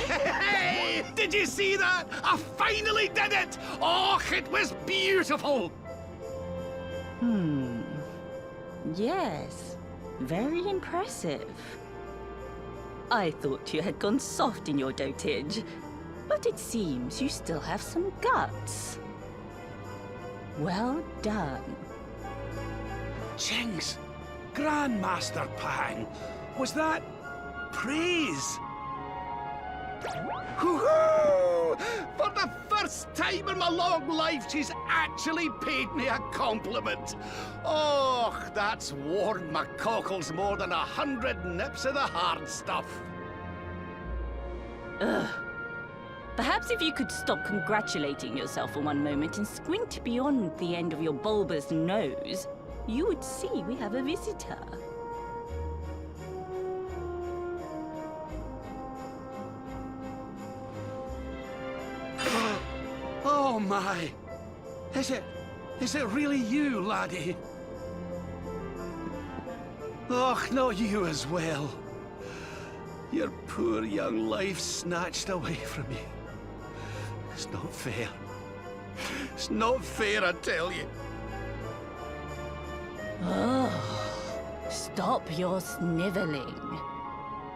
Hey! Did you see that? I finally did it! Oh, it was beautiful! Yes, very impressive. I thought you had gone soft in your dotage, but it seems you still have some guts. Well done. Jinx! Grandmaster Pang! Was that praise? Hoo-hoo! For the first time in my long life, she's actually paid me a compliment. Oh, that's warmed my cockles more than 100 nips of the hard stuff. Ugh. Perhaps if you could stop congratulating yourself for one moment and squint beyond the end of your bulbous nose, you would see we have a visitor. Oh my! Is it really you, laddie? Oh, not you as well. Your poor young life snatched away from you. It's not fair. It's not fair, I tell you. Oh, stop your sniveling.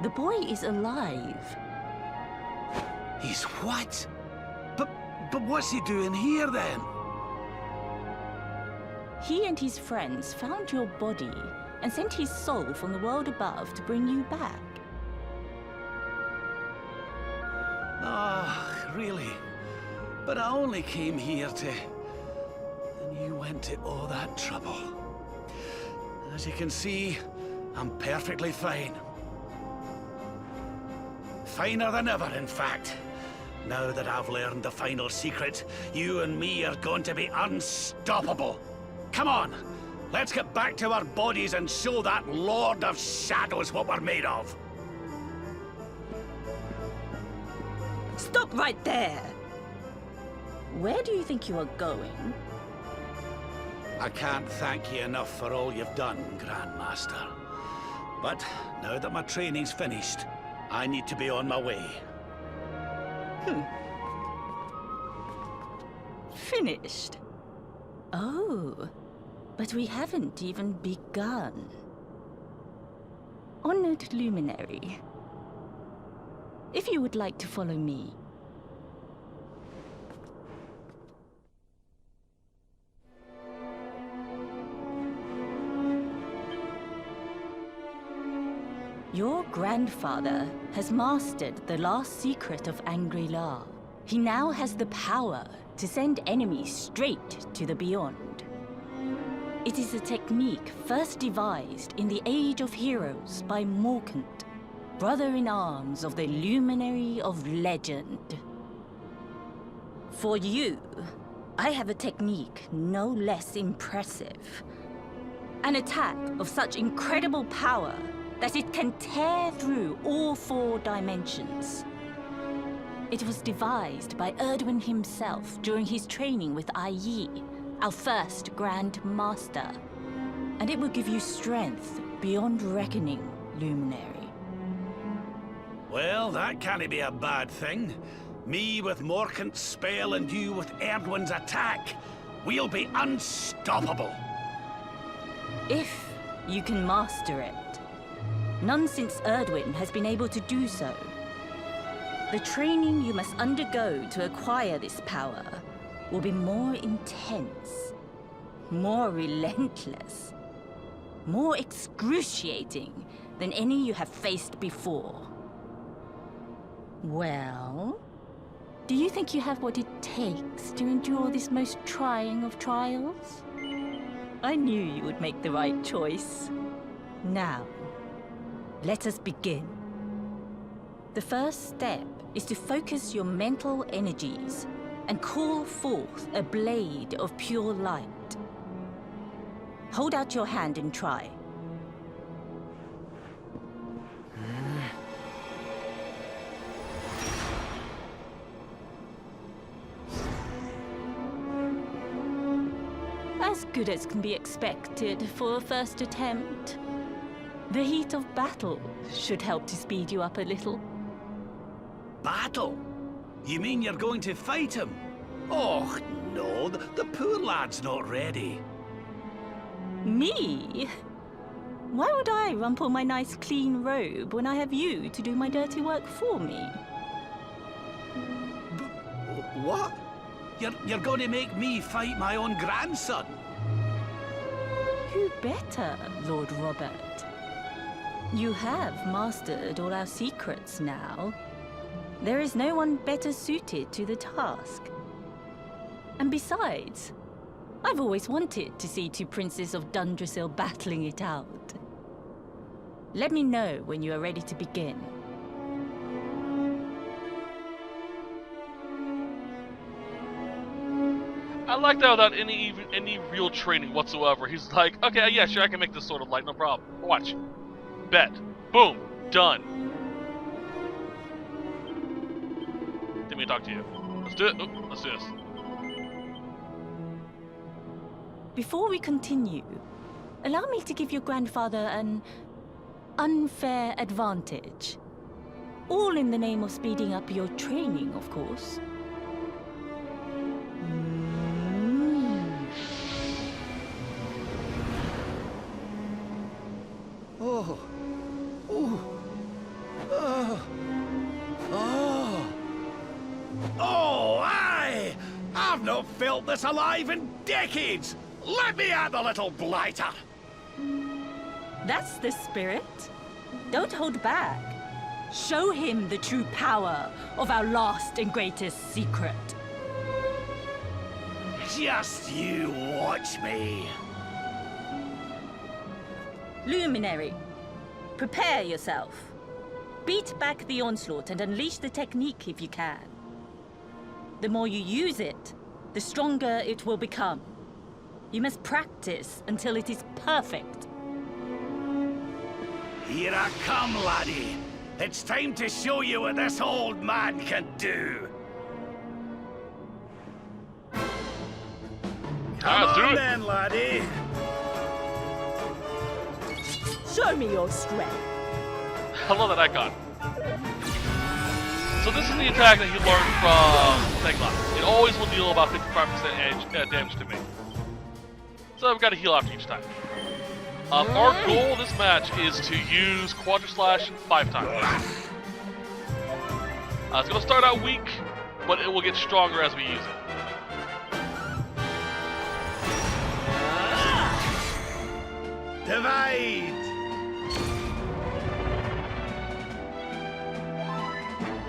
The boy is alive. He's what? But what's he doing here then? He and his friends found your body and sent his soul from the world above to bring you back. Ah, really? But I only came here to... And you went to all that trouble. As you can see, I'm perfectly fine. Finer than ever, in fact. Now that I've learned the final secret, you and me are going to be unstoppable. Come on, let's get back to our bodies and show that Lord of Shadows what we're made of. Stop right there! Where do you think you are going? I can't thank you enough for all you've done, Grandmaster. But now that my training's finished, I need to be on my way. Finished? Oh, but we haven't even begun. Honored Luminary, if you would like to follow me. Your grandfather has mastered the last secret of Angri-La. He now has the power to send enemies straight to the beyond. It is a technique first devised in the Age of Heroes by Morkant, brother-in-arms of the Luminary of Legend. For you, I have a technique no less impressive. An attack of such incredible power that it can tear through all 4 dimensions. It was devised by Erdwin himself during his training with IE, our first Grand Master. And it will give you strength beyond reckoning, Luminary. Well, that can't be a bad thing. Me with Morkant's spell and you with Erdwin's attack. We'll be unstoppable. If you can master it. None since Erdwin has been able to do so. The training you must undergo to acquire this power will be more intense, more relentless, more excruciating than any you have faced before. Well, do you think you have what it takes to endure this most trying of trials? I knew you would make the right choice. Now, let us begin. The first step is to focus your mental energies and call forth a blade of pure light. Hold out your hand and try. As good as can be expected for a first attempt. The heat of battle should help to speed you up a little. Battle? You mean you're going to fight him? Oh, no, the poor lad's not ready. Me? Why would I rumple my nice clean robe when I have you to do my dirty work for me? What? You're going to make me fight my own grandson? Who better, Lord Robert? You have mastered all our secrets now. There is no one better suited to the task. And besides, I've always wanted to see 2 princes of Dundrasil battling it out. Let me know when you are ready to begin. I like that without any real training whatsoever. He's like, okay, yeah, sure, I can make this sort of light, no problem. Watch. Bet. Boom. Done. Let me talk to you. Let's do it. Oh, let's do this. Before we continue, allow me to give your grandfather an unfair advantage. All in the name of speeding up your training, of course. Oh. Oh. Oh. Oh. Oh, aye! I've not felt this alive in decades! Let me at the little blighter! That's the spirit. Don't hold back. Show him the true power of our last and greatest secret. Just you watch me. Luminary, prepare yourself. Beat back the onslaught and unleash the technique if you can. The more you use it, the stronger it will become. You must practice until it is perfect. Here I come, laddie. It's time to show you what this old man can do. Come on then, laddie. Show me your strength. I love that icon. So this is the attack that he learned from Angri-La. It always will deal about 55% damage to me. So I've got to heal after each time. Our goal this match is to use Quadra Slash 5 times. It's going to start out weak, but it will get stronger as we use it. Divide!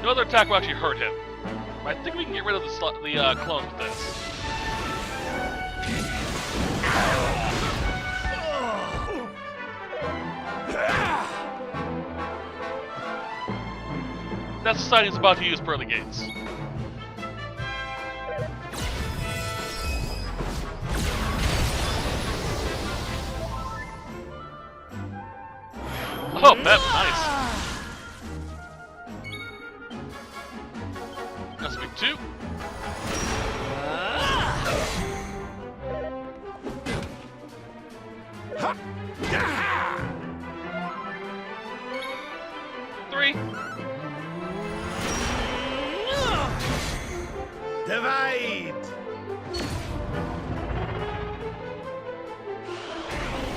No other attack will actually hurt him. I think we can get rid of the clones with this. That's the sign he's about to use Pearly Gates. Oh, Pep, nice. That's a big 2. Three. Divide!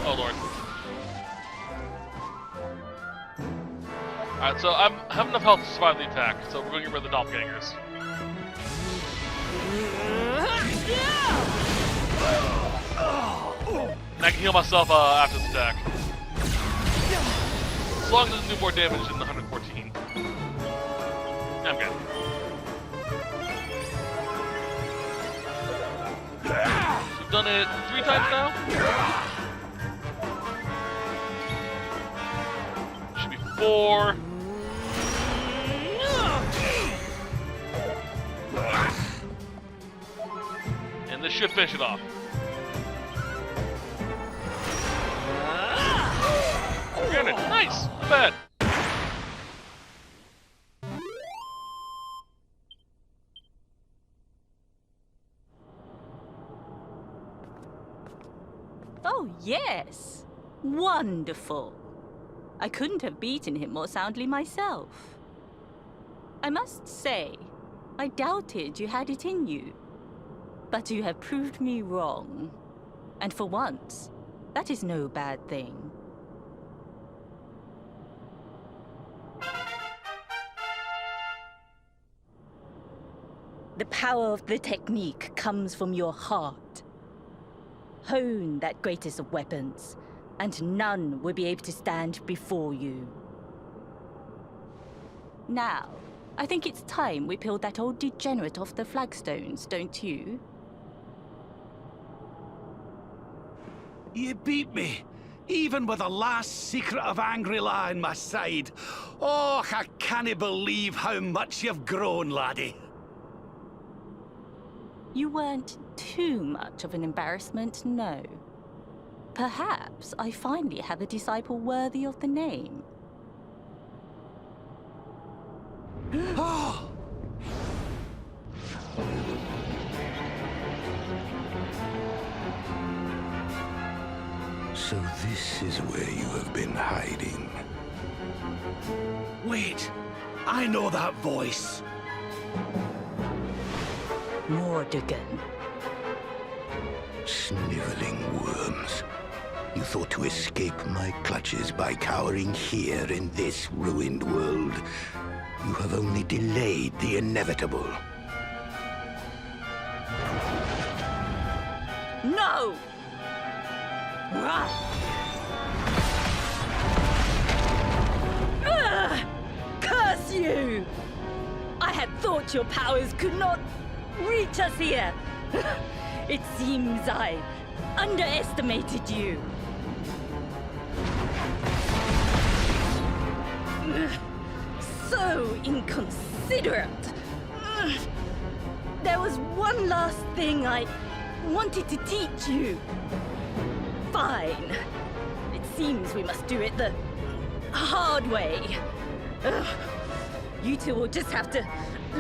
Oh lord. Alright, so I have enough health to survive the attack, so we're going to get rid of the doppelgangers. And I can heal myself after this attack. As long as it doesn't do more damage than the 114. I'm good. We've done it 3 times now. Should be 4. And this should finish it off. Get it. Nice. Not bad. Oh, yes. Wonderful. I couldn't have beaten him more soundly myself. I must say, I doubted you had it in you. But you have proved me wrong. And for once, that is no bad thing. The power of the technique comes from your heart. Hone that greatest of weapons, and none will be able to stand before you. Now, I think it's time we peeled that old degenerate off the flagstones, don't you? You beat me, even with the last secret of Angri-La in my side. Oh, I can't believe how much you've grown, laddie. You weren't too much of an embarrassment, no. Perhaps I finally have a disciple worthy of the name. Oh! So this is where you have been hiding. Wait, I know that voice. Mordegan. Sniveling worms. You thought to escape my clutches by cowering here in this ruined world. You have only delayed the inevitable. No! Curse you! I had thought your powers could not reach us here. It seems I underestimated you. So inconsiderate. There was one last thing I wanted to teach you. Fine. It seems we must do it the hard way. You two will just have to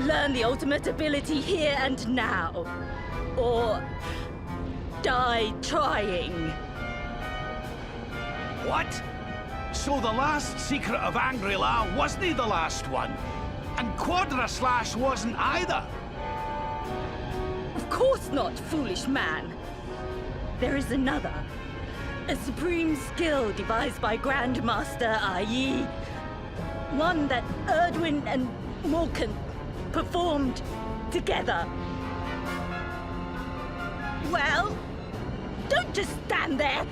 learn the ultimate ability here and now. Or die trying. What? So the last secret of Angri-La wasn't the last one? And Quadra Slash wasn't either? Of course not, foolish man. There is another. A supreme skill devised by Grandmaster, i.e. one that Erdwin and Morkan performed together. Well, don't just stand there.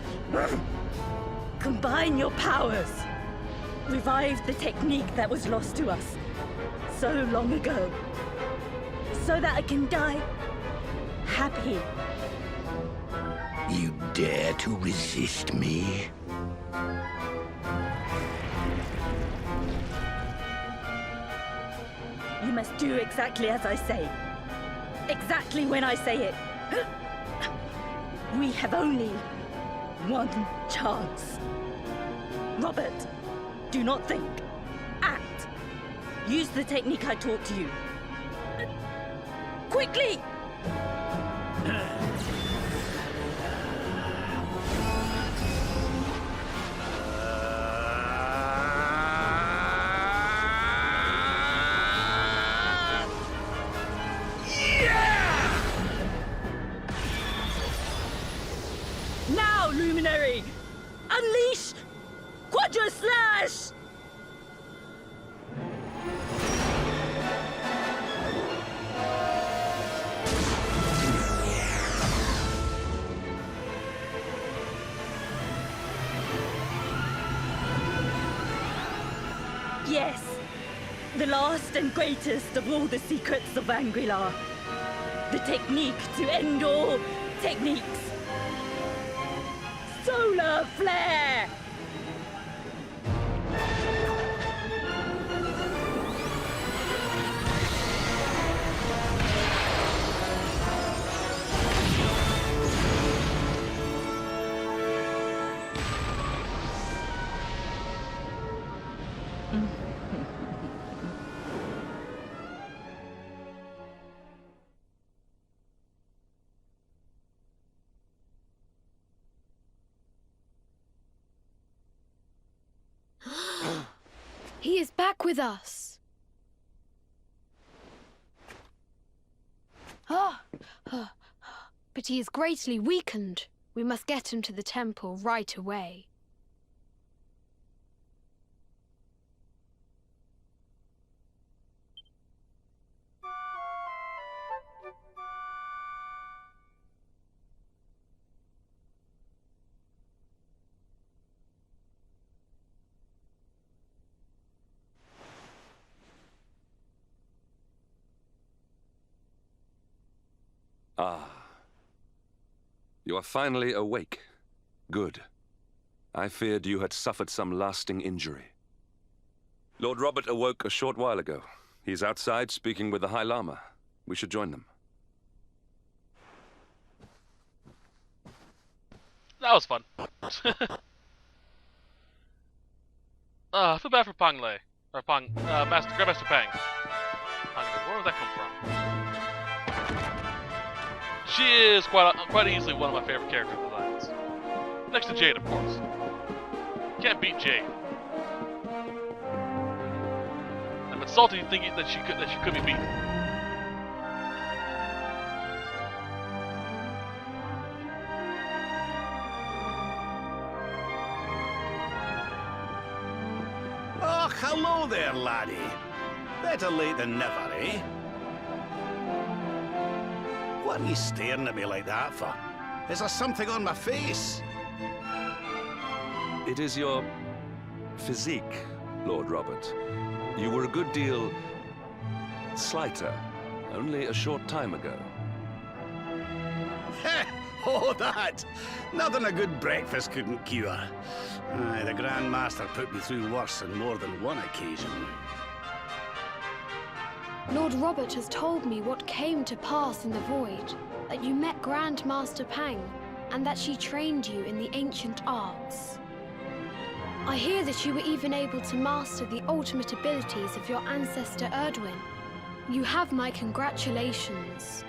Combine your powers. Revive the technique that was lost to us so long ago. So that I can die happy. You dare to resist me? You must do exactly as I say. Exactly when I say it. We have only one chance. Robert, Do not think. Act. Use the technique I taught you. Quickly! Now, Luminary! Unleash Quadra Slash! Yes, the last and greatest of all the secrets of Angri-La. The technique to end all techniques. Solar Flare! He is back with us. But he is greatly weakened. We must get him to the temple right away. Ah. You are finally awake. Good. I feared you had suffered some lasting injury. Lord Robert awoke a short while ago. He's outside speaking with the High Lama. We should join them. That was fun. I feel bad for Pangle. Or Grandmaster Pang. Pangle, where did that come from? She is quite easily one of my favorite character designs. Next to Jade, of course. Can't beat Jade. I'm insulted thinking that she could be beaten. Oh, hello there, laddie. Better late than never, eh? What are you staring at me like that for? Is there something on my face? It is your physique, Lord Robert. You were a good deal slighter only a short time ago. Oh, that! Nothing a good breakfast couldn't cure. Aye, the Grand Master put me through worse on more than one occasion. Lord Robert has told me what came to pass in the Void, that you met Grand Master Pang, and that she trained you in the ancient arts. I hear that you were even able to master the ultimate abilities of your ancestor Erdwin. You have my congratulations.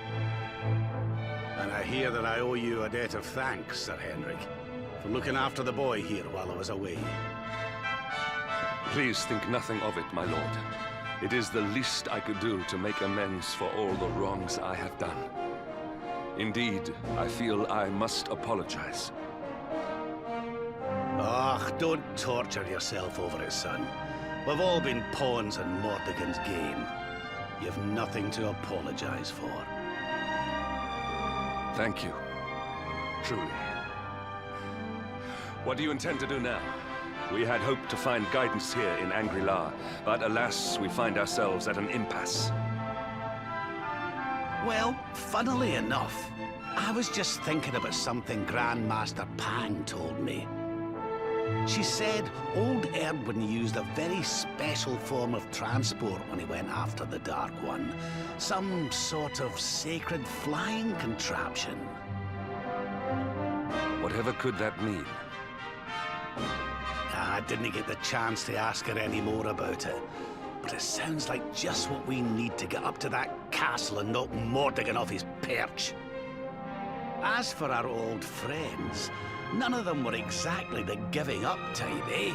And I hear that I owe you a debt of thanks, Sir Henrik, for looking after the boy here while I was away. Please think nothing of it, my lord. It is the least I could do to make amends for all the wrongs I have done. Indeed, I feel I must apologize. Ah, don't torture yourself over it, son. We've all been pawns in Mordegon's game. You've nothing to apologize for. Thank you. Truly. What do you intend to do now? We had hoped to find guidance here in Angri-La, but alas, we find ourselves at an impasse. Well, funnily enough, I was just thinking about something Grand Master Pang told me. She said old Erdwin used a very special form of transport when he went after the Dark One. Some sort of sacred flying contraption. Whatever could that mean? I didn't get the chance to ask her any more about it. But it sounds like just what we need to get up to that castle and knock Mordegon off his perch. As for our old friends, none of them were exactly the giving up type, eh?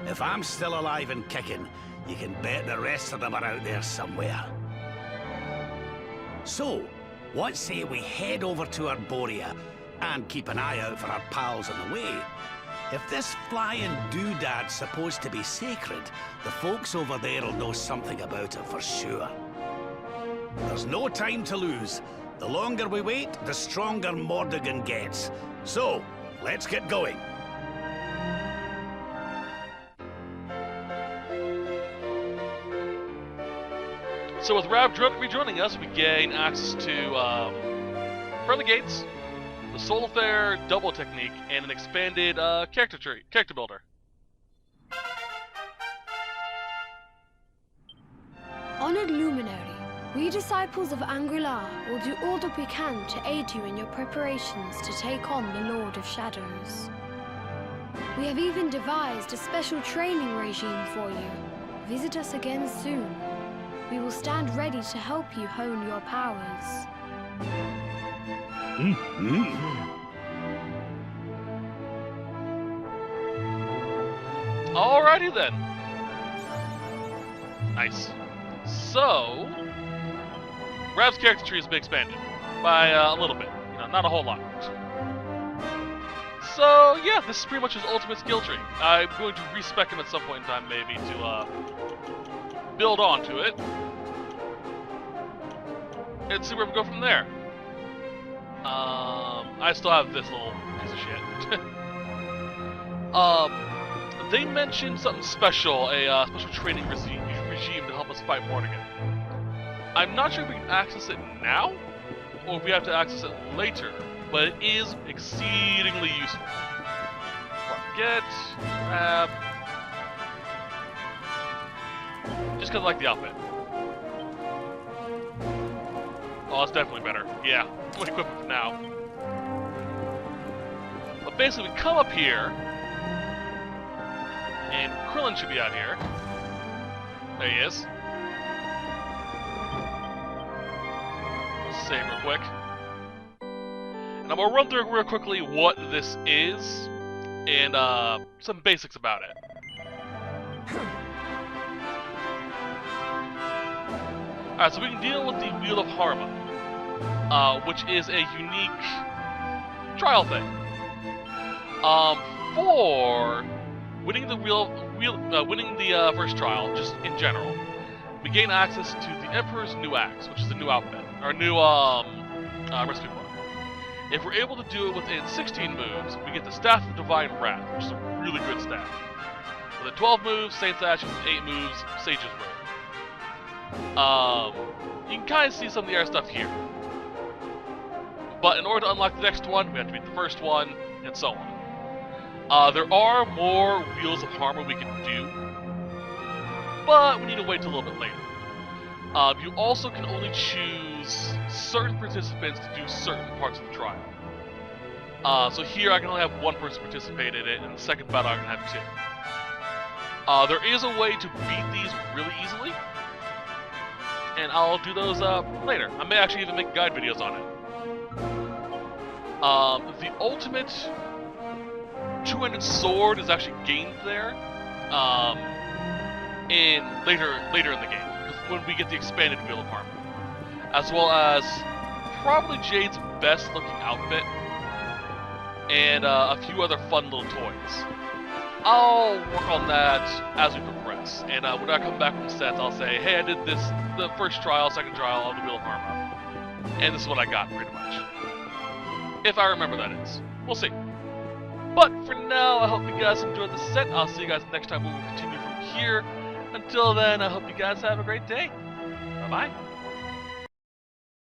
If I'm still alive and kicking, you can bet the rest of them are out there somewhere. So, what say we head over to Arborea and keep an eye out for our pals on the way? If this flying doodad's supposed to be sacred, the folks over there will know something about it for sure. There's no time to lose. The longer we wait, the stronger Mordegon gets. So, let's get going. So with Rav rejoining us, we gain access to Pearly Gates, the Soul Affair double technique, and an expanded character builder. Honored Luminary, we disciples of Angri-La will do all that we can to aid you in your preparations to take on the Lord of Shadows. We have even devised a special training regime for you. Visit us again soon. We will stand ready to help you hone your powers. Alrighty then. Nice. So, Rav's character tree has been expanded by a little bit. You know, not a whole lot. So yeah, this is pretty much his ultimate skill tree. I'm going to respec him at some point in time, maybe, to build onto it. And see where we go from there. I still have this little piece of shit. They mentioned something special, a special training regime to help us fight Mordegon. I'm not sure if we can access it now, or if we have to access it later, but it is exceedingly useful. Get, grab, just because I like the outfit. Oh, it's definitely better. Yeah, we'll equip it for now. But basically, we come up here, and Krillin should be out here. There he is. Let's save real quick. And I'm gonna run through real quickly what this is, and some basics about it. Alright, so we can deal with the Wheel of Harma, which is a unique trial thing. For winning the winning the first trial, just in general, we gain access to the Emperor's new axe, which is the new outfit, or new recipe book. If we're able to do it within 16 moves, we get the Staff of Divine Wrath, which is a really good staff. With 12 moves, Saint's Ash, with 8 moves, Sage's Robe. You can kind of see some of the air stuff here. But in order to unlock the next one, we have to beat the first one, and so on. There are more Wheels of Harma we can do, but we need to wait till a little bit later. You also can only choose certain participants to do certain parts of the trial. So here I can only have one person participate in it, and in the second battle I can have 2. There is a way to beat these really easily, and I'll do those later. I may actually even make guide videos on it. The ultimate two-handed sword is actually gained there later in the game, when we get the expanded Wheel of Harma, as well as probably Jade's best looking outfit and a few other fun little toys. I'll work on that as we progress, and when I come back from sets, I'll say, hey, I did this, the first trial, second trial of the Wheel of Harma, and this is what I got, pretty much. If I remember, that is. We'll see. But for now, I hope you guys enjoyed the set. I'll see you guys next time when we continue from here. Until then, I hope you guys have a great day. Bye-bye.